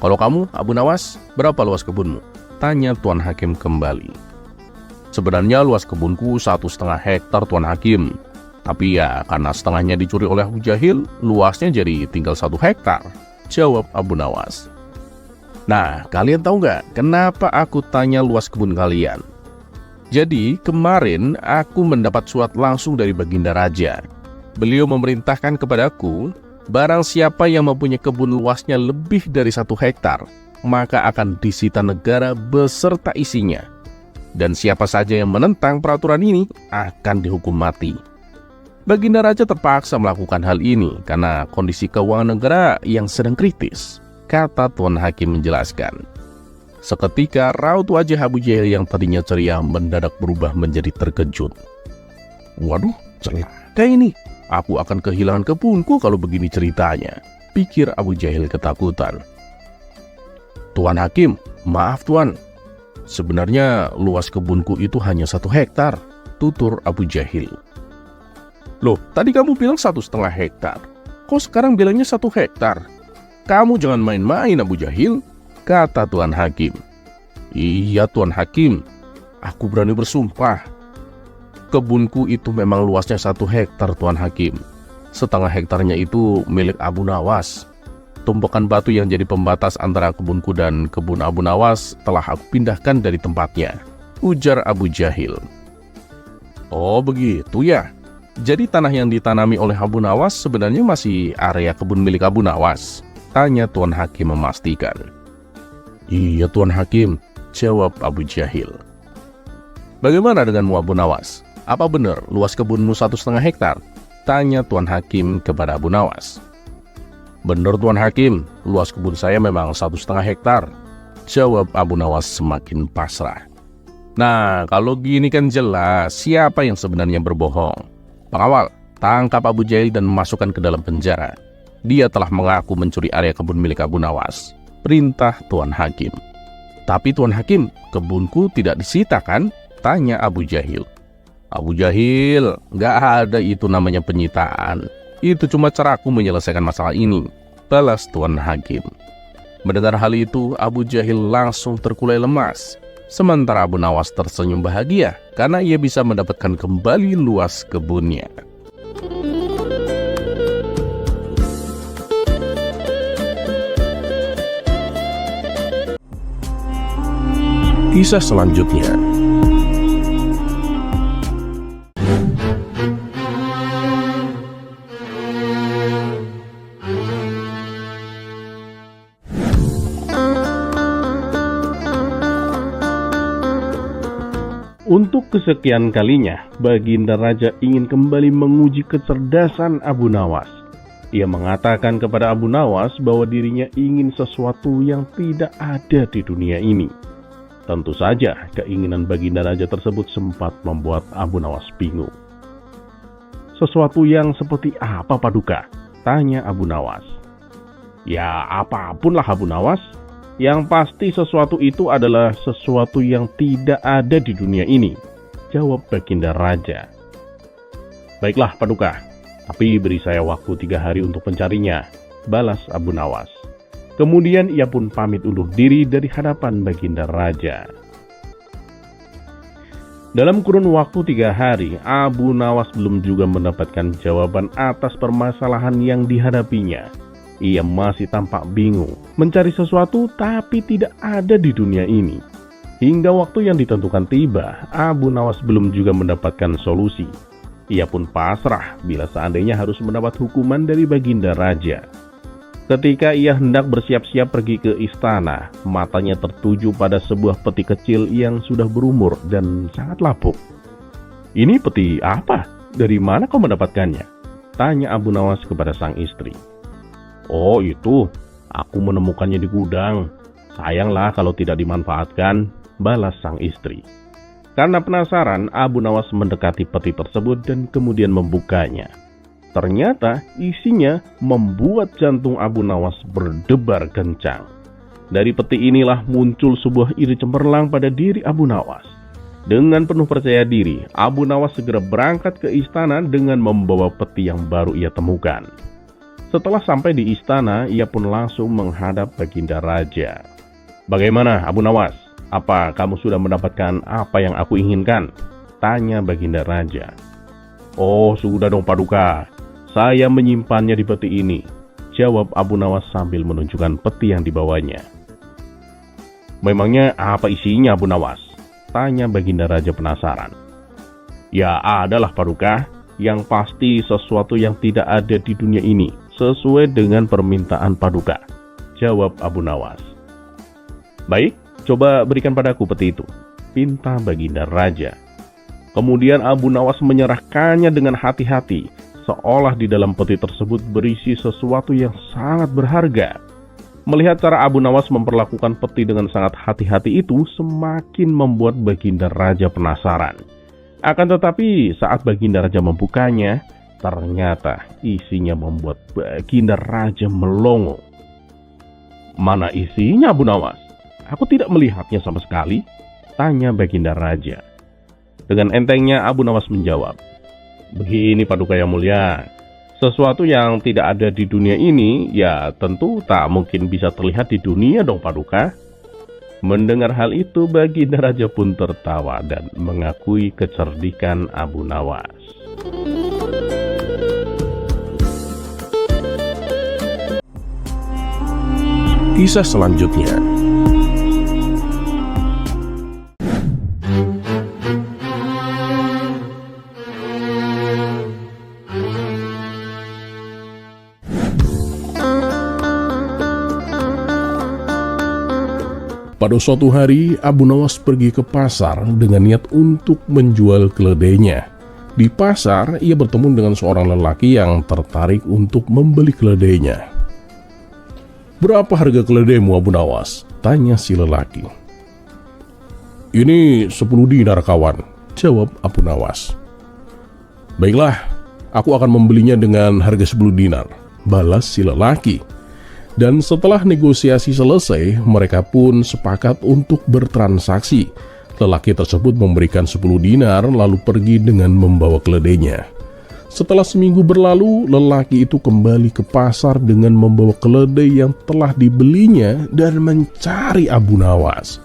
"Kalau kamu Abu Nawas, berapa luas kebunmu?" tanya Tuan Hakim kembali. "Sebenarnya luas kebunku 1,5 hektar Tuan Hakim. Tapi ya karena setengahnya dicuri oleh Abu Jahil, luasnya jadi tinggal 1 hektar, jawab Abu Nawas. Nah, kalian tahu nggak kenapa aku tanya luas kebun kalian? Jadi kemarin aku mendapat surat langsung dari Baginda Raja. Beliau memerintahkan kepadaku, barang siapa yang mempunyai kebun luasnya lebih dari 1 hektar, maka akan disita negara beserta isinya. Dan siapa saja yang menentang peraturan ini akan dihukum mati. Baginda Raja terpaksa melakukan hal ini karena kondisi keuangan negara yang sedang kritis, kata Tuan Hakim menjelaskan. Seketika raut wajah Abu Jahil yang tadinya ceria mendadak berubah menjadi terkejut. Waduh, celaka ini. Aku akan kehilangan kebunku kalau begini ceritanya, pikir Abu Jahil ketakutan. Tuan Hakim, maaf Tuan. Sebenarnya luas kebunku itu hanya 1 hektar, tutur Abu Jahil. Loh, tadi kamu bilang 1,5 hektar. Kok sekarang bilangnya 1 hektar? Kamu jangan main-main Abu Jahil, kata Tuan Hakim. Iya Tuan Hakim, aku berani bersumpah. Kebunku itu memang luasnya 1 hektar Tuan Hakim. 1/2 hektarnya itu milik Abu Nawas. Tumpukan batu yang jadi pembatas antara kebunku dan kebun Abu Nawas telah aku pindahkan dari tempatnya, ujar Abu Jahil. Oh begitu ya. Jadi tanah yang ditanami oleh Abu Nawas sebenarnya masih area kebun milik Abu Nawas, tanya Tuan Hakim memastikan. Iya Tuan Hakim, jawab Abu Jahil. Bagaimana denganmu Abu Nawas? Apa benar luas kebunmu 1,5 hektar? Tanya Tuan Hakim kepada Abu Nawas. Benar Tuan Hakim, luas kebun saya memang 1,5 hektar, jawab Abu Nawas semakin pasrah. Nah, kalau gini kan jelas siapa yang sebenarnya berbohong. Pengawal, tangkap Abu Jahil dan masukkan ke dalam penjara. Dia telah mengaku mencuri area kebun milik Abu Nawas, perintah Tuan Hakim. Tapi Tuan Hakim, kebunku tidak disita kan? Tanya Abu Jahil. Abu Jahil, nggak ada itu namanya penyitaan. Itu cuma caraku menyelesaikan masalah ini, balas Tuan Hakim. Mendengar hal itu, Abu Jahil langsung terkulai lemas. Sementara Abu Nawas tersenyum bahagia karena ia bisa mendapatkan kembali luas kebunnya. Kisah selanjutnya. Untuk kesekian kalinya, Baginda Raja ingin kembali menguji kecerdasan Abu Nawas. Ia mengatakan kepada Abu Nawas bahwa dirinya ingin sesuatu yang tidak ada di dunia ini. Tentu saja, keinginan Baginda Raja tersebut sempat membuat Abu Nawas bingung. Sesuatu yang seperti apa, Paduka? Tanya Abu Nawas. Ya, apapun lah Abu Nawas. Yang pasti sesuatu itu adalah sesuatu yang tidak ada di dunia ini, jawab Baginda Raja. Baiklah, Paduka. Tapi beri saya waktu 3 hari untuk mencarinya, balas Abu Nawas. Kemudian ia pun pamit undur diri dari hadapan Baginda Raja. Dalam kurun waktu 3 hari, Abu Nawas belum juga mendapatkan jawaban atas permasalahan yang dihadapinya. Ia masih tampak bingung, mencari sesuatu tapi tidak ada di dunia ini. Hingga waktu yang ditentukan tiba, Abu Nawas belum juga mendapatkan solusi. Ia pun pasrah bila seandainya harus mendapat hukuman dari Baginda Raja. Ketika ia hendak bersiap-siap pergi ke istana, matanya tertuju pada sebuah peti kecil yang sudah berumur dan sangat lapuk. Ini peti apa? Dari mana kau mendapatkannya? Tanya Abu Nawas kepada sang istri. Oh itu, aku menemukannya di gudang. Sayanglah kalau tidak dimanfaatkan, balas sang istri. Karena penasaran, Abu Nawas mendekati peti tersebut dan kemudian membukanya. Ternyata isinya membuat jantung Abu Nawas berdebar kencang. Dari peti inilah muncul sebuah ide cemerlang pada diri Abu Nawas. Dengan penuh percaya diri, Abu Nawas segera berangkat ke istana dengan membawa peti yang baru ia temukan. Setelah sampai di istana, ia pun langsung menghadap Baginda Raja. Bagaimana Abu Nawas? Apa kamu sudah mendapatkan apa yang aku inginkan? Tanya Baginda Raja. Oh, sudah dong Paduka. Saya menyimpannya di peti ini, jawab Abu Nawas sambil menunjukkan peti yang dibawanya. Memangnya apa isinya Abu Nawas? Tanya Baginda Raja penasaran. Ya adalah Paduka, yang pasti sesuatu yang tidak ada di dunia ini, sesuai dengan permintaan Paduka, jawab Abu Nawas. Baik, coba berikan padaku peti itu, pinta Baginda Raja. Kemudian Abu Nawas menyerahkannya dengan hati-hati, seolah di dalam peti tersebut berisi sesuatu yang sangat berharga. Melihat cara Abu Nawas memperlakukan peti dengan sangat hati-hati itu semakin membuat Baginda Raja penasaran. Akan tetapi saat Baginda Raja membukanya, ternyata isinya membuat Baginda Raja melongo. Mana isinya Abu Nawas? Aku tidak melihatnya sama sekali, tanya Baginda Raja. Dengan entengnya Abu Nawas menjawab, begini Paduka yang mulia, sesuatu yang tidak ada di dunia ini ya tentu tak mungkin bisa terlihat di dunia dong Paduka. Mendengar hal itu Baginda Raja pun tertawa dan mengakui kecerdikan Abu Nawas. Kisah selanjutnya. Pada suatu hari, Abu Nawas pergi ke pasar dengan niat untuk menjual keledainya. Di pasar, ia bertemu dengan seorang lelaki yang tertarik untuk membeli keledainya. Berapa harga keledaimu Abu Nawas? Tanya si lelaki. Ini 10 dinar kawan, jawab Abu Nawas. Baiklah, aku akan membelinya dengan harga 10 dinar, balas si lelaki. Dan setelah negosiasi selesai, mereka pun sepakat untuk bertransaksi. Lelaki tersebut memberikan 10 dinar lalu pergi dengan membawa keledainya. Setelah seminggu berlalu, lelaki itu kembali ke pasar dengan membawa keledai yang telah dibelinya dan mencari Abu Nawas.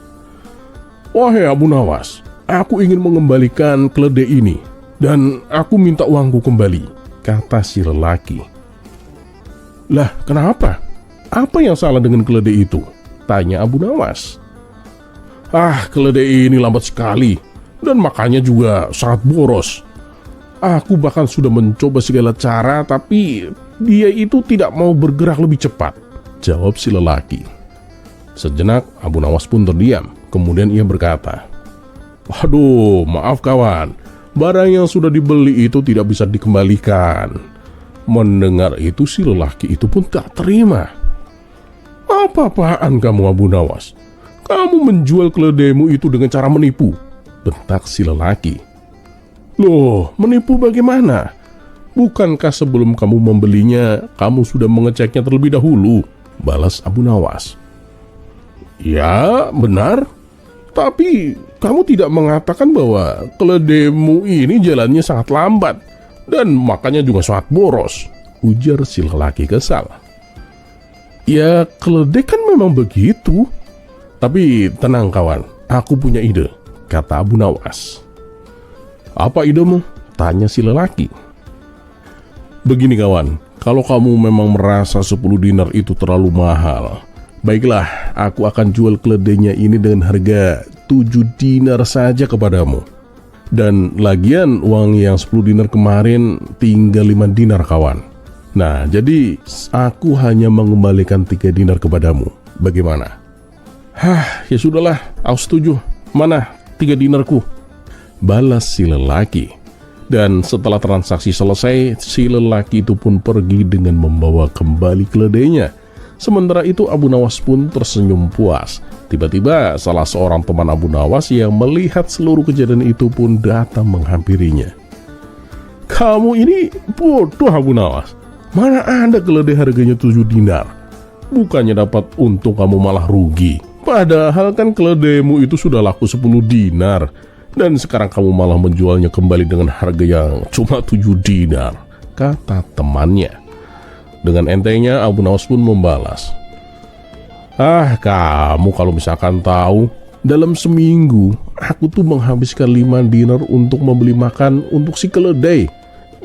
Wahai Abu Nawas, aku ingin mengembalikan keledai ini dan aku minta uangku kembali, kata si lelaki. Lah, kenapa? Apa yang salah dengan keledai itu? Tanya Abu Nawas. Ah, keledai ini lambat sekali dan makannya juga sangat boros. Aku bahkan sudah mencoba segala cara, tapi dia itu tidak mau bergerak lebih cepat, jawab si lelaki. Sejenak Abu Nawas pun terdiam, kemudian ia berkata, Aduh, maaf kawan. Barang yang sudah dibeli itu tidak bisa dikembalikan. Mendengar itu si lelaki itu pun tak terima. Apa-apaan kamu Abu Nawas? Kamu menjual keledaimu itu dengan cara menipu, bentak si lelaki. Loh, menipu bagaimana? Bukankah sebelum kamu membelinya, kamu sudah mengeceknya terlebih dahulu? Balas Abu Nawas. Ya, benar. Tapi kamu tidak mengatakan bahwa keledaimu ini jalannya sangat lambat dan makanya juga sangat boros, ujar si lelaki kesal. Ya, keledai kan memang begitu. Tapi tenang kawan, aku punya ide, kata Abu Nawas. Apa idemu? Tanya si lelaki. Begini kawan, kalau kamu memang merasa 10 dinar itu terlalu mahal, baiklah, aku akan jual keledainya ini dengan harga 7 dinar saja kepadamu. Dan lagian uang yang 10 dinar kemarin tinggal 5 dinar kawan. Nah, jadi aku hanya mengembalikan 3 dinar kepadamu. Bagaimana? Ya sudahlah, aku setuju. Mana 3 dinarku? Balas si lelaki. Dan setelah transaksi selesai, si lelaki itu pun pergi dengan membawa kembali keledainya. Sementara itu Abu Nawas pun tersenyum puas. Tiba-tiba salah seorang teman Abu Nawas yang melihat seluruh kejadian itu pun datang menghampirinya. Kamu ini bodoh Abu Nawas. Mana ada keledai harganya 7 dinar? Bukannya dapat untung kamu malah rugi. Padahal kan keledaimu itu sudah laku 10 dinar. Dan sekarang kamu malah menjualnya kembali dengan harga yang cuma 7 dinar, kata temannya. Dengan entengnya Abu Nawas pun membalas. Kamu kalau misalkan tahu, dalam seminggu aku tuh menghabiskan 5 dinar untuk membeli makan untuk si keledai.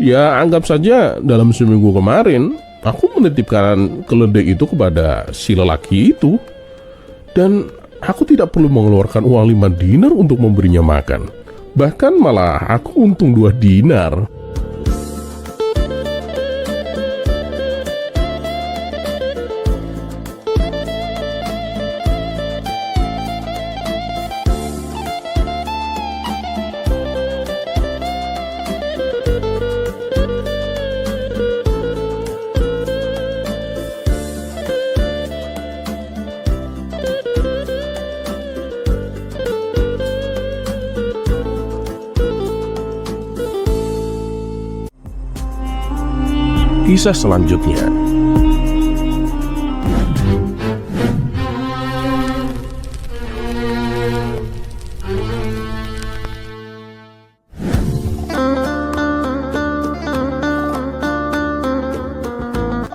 Ya anggap saja dalam seminggu kemarin aku menitipkan keledai itu kepada si lelaki itu. Dan aku tidak perlu mengeluarkan uang 5 dinar untuk memberinya makan. Bahkan malah aku untung 2 dinar. Kisah selanjutnya.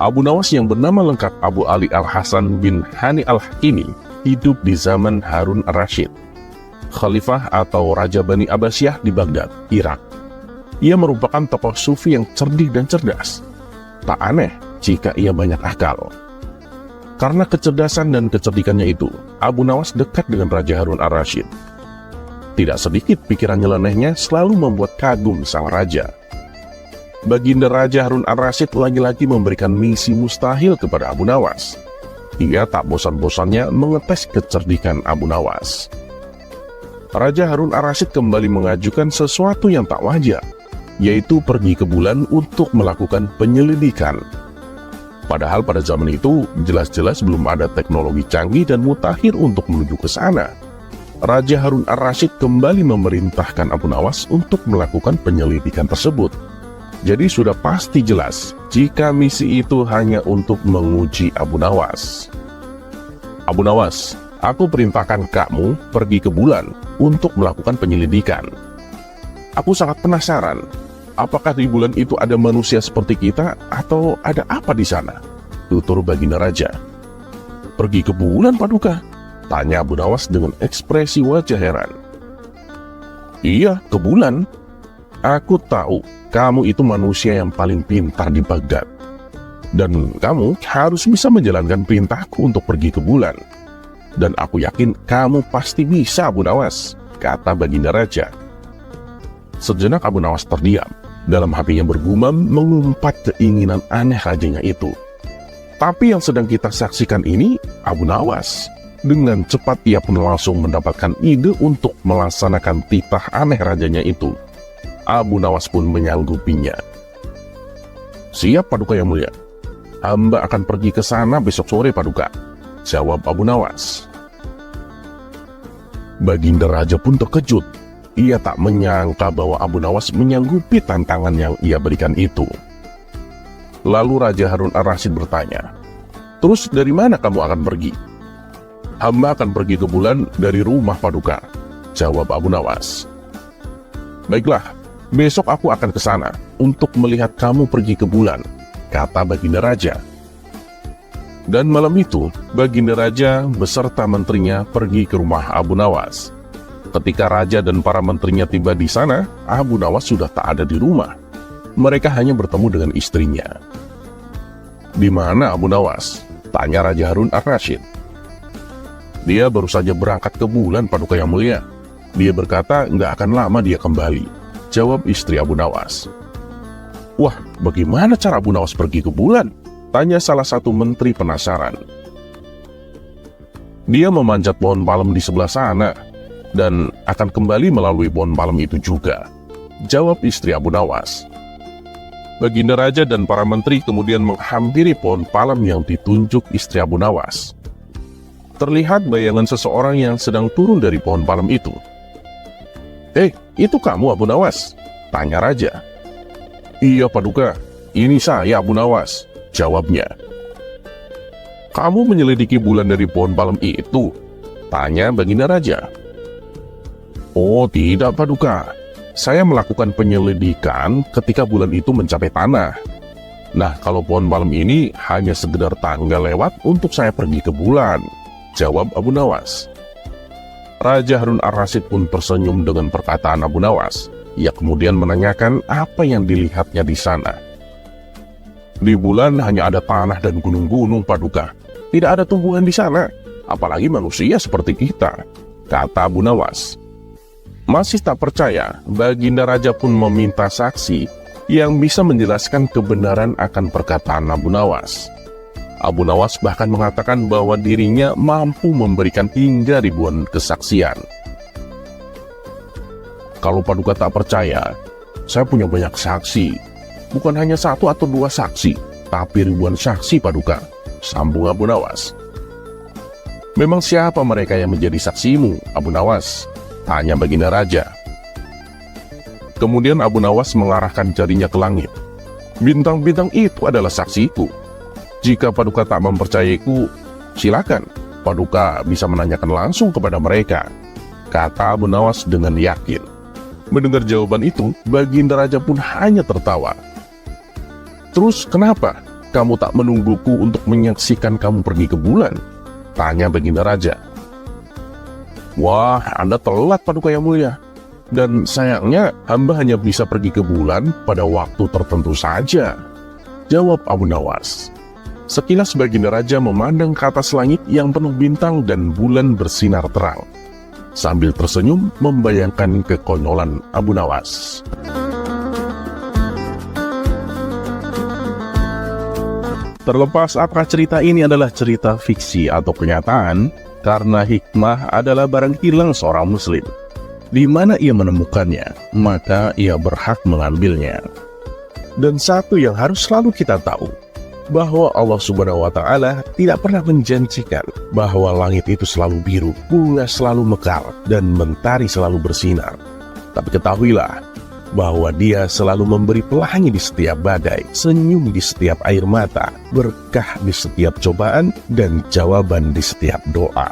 Abu Nawas yang bernama lengkap Abu Ali Al-Hasan bin Hani Al-Hakimi hidup di zaman Harun Ar-Rasyid, khalifah atau Raja Bani Abbasiyah di Baghdad, Irak. Ia merupakan tokoh sufi yang cerdik dan cerdas. Tak aneh jika ia banyak akal. Karena kecerdasan dan kecerdikannya itu, Abu Nawas dekat dengan Raja Harun Ar-Rasyid. Tidak sedikit pikiran nyelenehnya selalu membuat kagum sang raja. Baginda Raja Harun Ar-Rasyid lagi-lagi memberikan misi mustahil kepada Abu Nawas. Ia tak bosan-bosannya mengetes kecerdikan Abu Nawas. Raja Harun Ar-Rasyid kembali mengajukan sesuatu yang tak wajar, yaitu pergi ke bulan untuk melakukan penyelidikan. Padahal pada zaman itu jelas-jelas belum ada teknologi canggih dan mutakhir untuk menuju ke sana. Raja Harun Ar-Rasyid kembali memerintahkan Abu Nawas untuk melakukan penyelidikan tersebut. Jadi sudah pasti jelas jika misi itu hanya untuk menguji Abu Nawas. Abu Nawas, aku perintahkan kamu pergi ke bulan untuk melakukan penyelidikan. Aku sangat penasaran, apakah di bulan itu ada manusia seperti kita atau ada apa di sana? Tutur baginda raja. Pergi ke bulan, Paduka? Tanya Abu Nawas dengan ekspresi wajah heran. Iya, ke bulan. Aku tahu kamu itu manusia yang paling pintar di Baghdad. Dan kamu harus bisa menjalankan perintahku untuk pergi ke bulan. Dan aku yakin kamu pasti bisa, Abu Nawas, kata baginda raja. Sejenak Abu Nawas terdiam. Dalam hatinya bergumam mengumpat keinginan aneh rajanya itu. Tapi yang sedang kita saksikan ini Abu Nawas. Dengan cepat ia pun langsung mendapatkan ide untuk melaksanakan titah aneh rajanya itu. Abu Nawas pun menyanggupinya. "Siap Paduka yang mulia. Hamba akan pergi ke sana besok sore Paduka," jawab Abu Nawas. Baginda Raja pun terkejut. Ia tak menyangka bahwa Abu Nawas menyanggupi tantangan yang ia berikan itu. Lalu Raja Harun ar-Rasyid bertanya, "Terus dari mana kamu akan pergi?" "Hamba akan pergi ke bulan dari rumah Paduka," jawab Abu Nawas. "Baiklah, besok aku akan ke sana untuk melihat kamu pergi ke bulan," kata Baginda Raja. Dan malam itu, Baginda Raja beserta menterinya pergi ke rumah Abu Nawas. Ketika Raja dan para menterinya tiba di sana, Abu Nawas sudah tak ada di rumah. Mereka hanya bertemu dengan istrinya. "Di mana Abu Nawas?" tanya Raja Harun ar-Rasyid. "Dia baru saja berangkat ke bulan Paduka yang mulia. Dia berkata nggak akan lama dia kembali," jawab istri Abu Nawas. "Wah, bagaimana cara Abu Nawas pergi ke bulan?" tanya salah satu menteri penasaran. "Dia memanjat pohon palem di sebelah sana dan akan kembali melalui pohon palem itu juga," jawab istri Abu Nawas. Baginda Raja dan para menteri kemudian menghampiri pohon palem yang ditunjuk istri Abu Nawas. Terlihat bayangan seseorang yang sedang turun dari pohon palem itu. Itu kamu Abu Nawas?" tanya Raja. "Iya Paduka, ini saya Abu Nawas," jawabnya. "Kamu menyelidiki bulan dari pohon palem itu?" tanya Baginda Raja. "Oh tidak Paduka, saya melakukan penyelidikan ketika bulan itu mencapai tanah. Nah, kalau pohon palem ini hanya sekedar tangga lewat untuk saya pergi ke bulan," jawab Abu Nawas. Raja Harun ar-Rasyid pun tersenyum dengan perkataan Abu Nawas. Ia kemudian menanyakan apa yang dilihatnya di sana. "Di bulan hanya ada tanah dan gunung-gunung Paduka. Tidak ada tumbuhan di sana, apalagi manusia seperti kita," kata Abu Nawas. Masih tak percaya, Baginda Raja pun meminta saksi yang bisa menjelaskan kebenaran akan perkataan Abu Nawas. Abu Nawas bahkan mengatakan bahwa dirinya mampu memberikan hingga ribuan kesaksian. "Kalau Paduka tak percaya, saya punya banyak saksi. Bukan hanya satu atau dua saksi, tapi ribuan saksi Paduka," sambung Abu Nawas. "Memang siapa mereka yang menjadi saksimu, Abu Nawas?" tanya Baginda Raja. Kemudian Abu Nawas mengarahkan jarinya ke langit. "Bintang-bintang itu adalah saksiku. Jika Paduka tak mempercayaiku, silakan. Paduka bisa menanyakan langsung kepada mereka," kata Abu Nawas dengan yakin. Mendengar jawaban itu, Baginda Raja pun hanya tertawa. "Terus kenapa kamu tak menungguku untuk menyaksikan kamu pergi ke bulan?" tanya Baginda Raja. "Wah, Anda telat Paduka yang mulia. Dan sayangnya hamba hanya bisa pergi ke bulan pada waktu tertentu saja," jawab Abu Nawas. Sekilas Baginda Raja memandang ke atas langit yang penuh bintang dan bulan bersinar terang. Sambil tersenyum membayangkan kekonyolan Abu Nawas. Terlepas apakah cerita ini adalah cerita fiksi atau kenyataan, karena hikmah adalah barang hilang seorang muslim. Di mana ia menemukannya, maka ia berhak mengambilnya. Dan satu yang harus selalu kita tahu, bahwa Allah Subhanahu wa Ta'ala tidak pernah menjanjikan bahwa langit itu selalu biru, bunga selalu mekar, dan mentari selalu bersinar. Tapi ketahuilah bahwa Dia selalu memberi pelangi di setiap badai, senyum di setiap air mata, berkah di setiap cobaan, dan jawaban di setiap doa.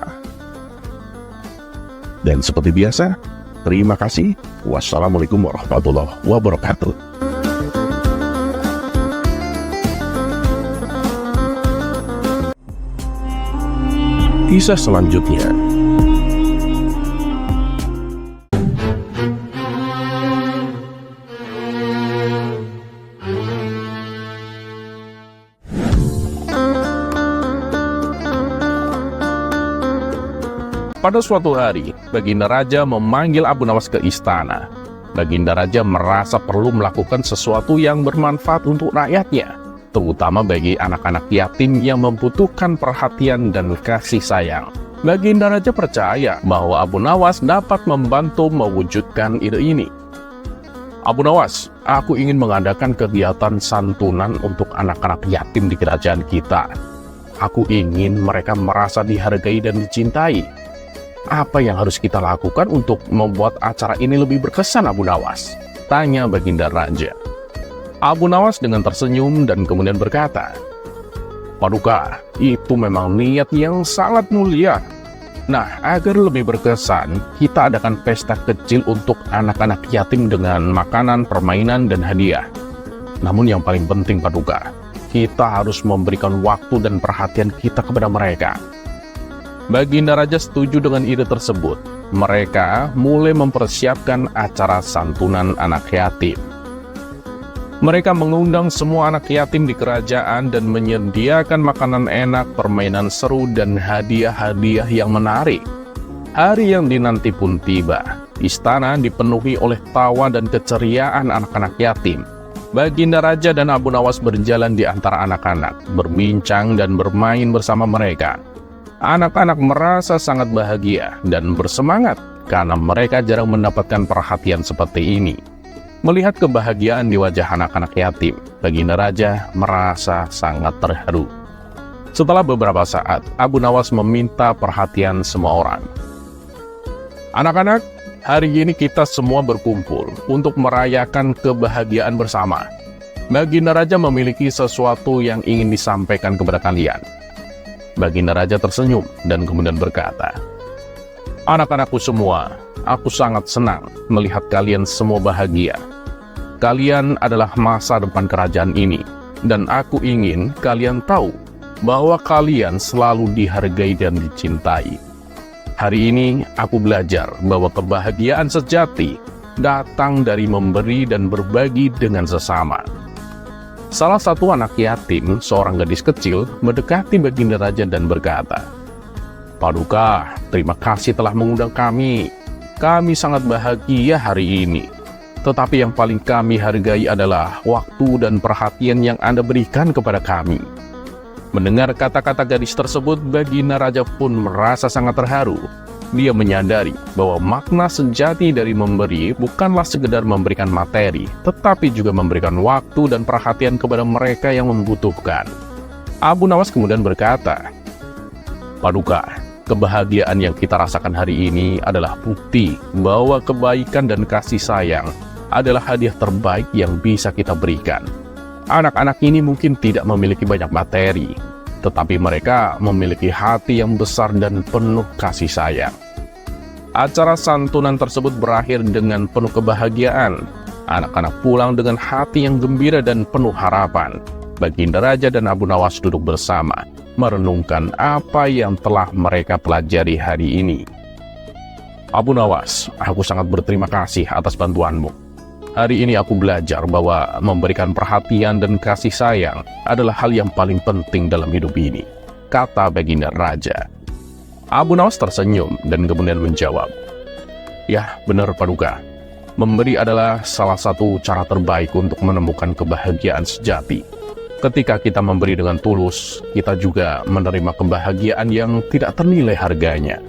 Dan seperti biasa, terima kasih. Wassalamualaikum warahmatullahi wabarakatuh. Kisah selanjutnya. Pada suatu hari, Baginda Raja memanggil Abu Nawas ke istana. Baginda Raja merasa perlu melakukan sesuatu yang bermanfaat untuk rakyatnya, terutama bagi anak-anak yatim yang membutuhkan perhatian dan kasih sayang. Baginda Raja percaya bahwa Abu Nawas dapat membantu mewujudkan ide ini. Abu Nawas, aku ingin mengadakan kegiatan santunan untuk anak-anak yatim di kerajaan kita. Aku ingin mereka merasa dihargai dan dicintai. Apa yang harus kita lakukan untuk membuat acara ini lebih berkesan, Abu Nawas? Tanya Baginda Raja. Abu Nawas dengan tersenyum dan kemudian berkata, Paduka, itu memang niat yang sangat mulia. Nah, agar lebih berkesan, kita adakan pesta kecil untuk anak-anak yatim dengan makanan, permainan, dan hadiah. Namun yang paling penting, Paduka, kita harus memberikan waktu dan perhatian kita kepada mereka. Baginda Raja setuju dengan ide tersebut. Mereka mulai mempersiapkan acara santunan anak yatim. Mereka mengundang semua anak yatim di kerajaan dan menyediakan makanan enak, permainan seru, dan hadiah-hadiah yang menarik. Hari yang dinanti pun tiba. Istana dipenuhi oleh tawa dan keceriaan anak-anak yatim. Baginda Raja dan Abu Nawas berjalan di antara anak-anak, berbincang dan bermain bersama mereka. Anak-anak merasa sangat bahagia dan bersemangat karena mereka jarang mendapatkan perhatian seperti ini. Melihat kebahagiaan di wajah anak-anak yatim, Baginda Raja merasa sangat terharu. Setelah beberapa saat, Abu Nawas meminta perhatian semua orang. Anak-anak, hari ini kita semua berkumpul untuk merayakan kebahagiaan bersama. Baginda Raja memiliki sesuatu yang ingin disampaikan kepada kalian. Baginda Raja tersenyum dan kemudian berkata, Anak-anakku semua, aku sangat senang melihat kalian semua bahagia. Kalian adalah masa depan kerajaan ini, dan aku ingin kalian tahu bahwa kalian selalu dihargai dan dicintai. Hari ini aku belajar bahwa kebahagiaan sejati datang dari memberi dan berbagi dengan sesama. Salah satu anak yatim, seorang gadis kecil, mendekati Baginda Raja dan berkata, Paduka, terima kasih telah mengundang kami. Kami sangat bahagia hari ini. Tetapi yang paling kami hargai adalah waktu dan perhatian yang Anda berikan kepada kami. Mendengar kata-kata gadis tersebut, Baginda Raja pun merasa sangat terharu. Dia menyadari bahwa makna sejati dari memberi bukanlah sekedar memberikan materi, tetapi juga memberikan waktu dan perhatian kepada mereka yang membutuhkan. Abu Nawas kemudian berkata, Paduka, kebahagiaan yang kita rasakan hari ini adalah bukti bahwa kebaikan dan kasih sayang adalah hadiah terbaik yang bisa kita berikan. Anak-anak ini mungkin tidak memiliki banyak materi, tetapi mereka memiliki hati yang besar dan penuh kasih sayang. Acara santunan tersebut berakhir dengan penuh kebahagiaan. Anak-anak pulang dengan hati yang gembira dan penuh harapan. Baginda Raja dan Abu Nawas duduk bersama, merenungkan apa yang telah mereka pelajari hari ini. Abu Nawas, aku sangat berterima kasih atas bantuanmu. Hari ini aku belajar bahwa memberikan perhatian dan kasih sayang adalah hal yang paling penting dalam hidup ini, kata Baginda Raja. Abu Nawas tersenyum dan kemudian menjawab, Ya, benar Paduka. Memberi adalah salah satu cara terbaik untuk menemukan kebahagiaan sejati. Ketika kita memberi dengan tulus, kita juga menerima kebahagiaan yang tidak ternilai harganya.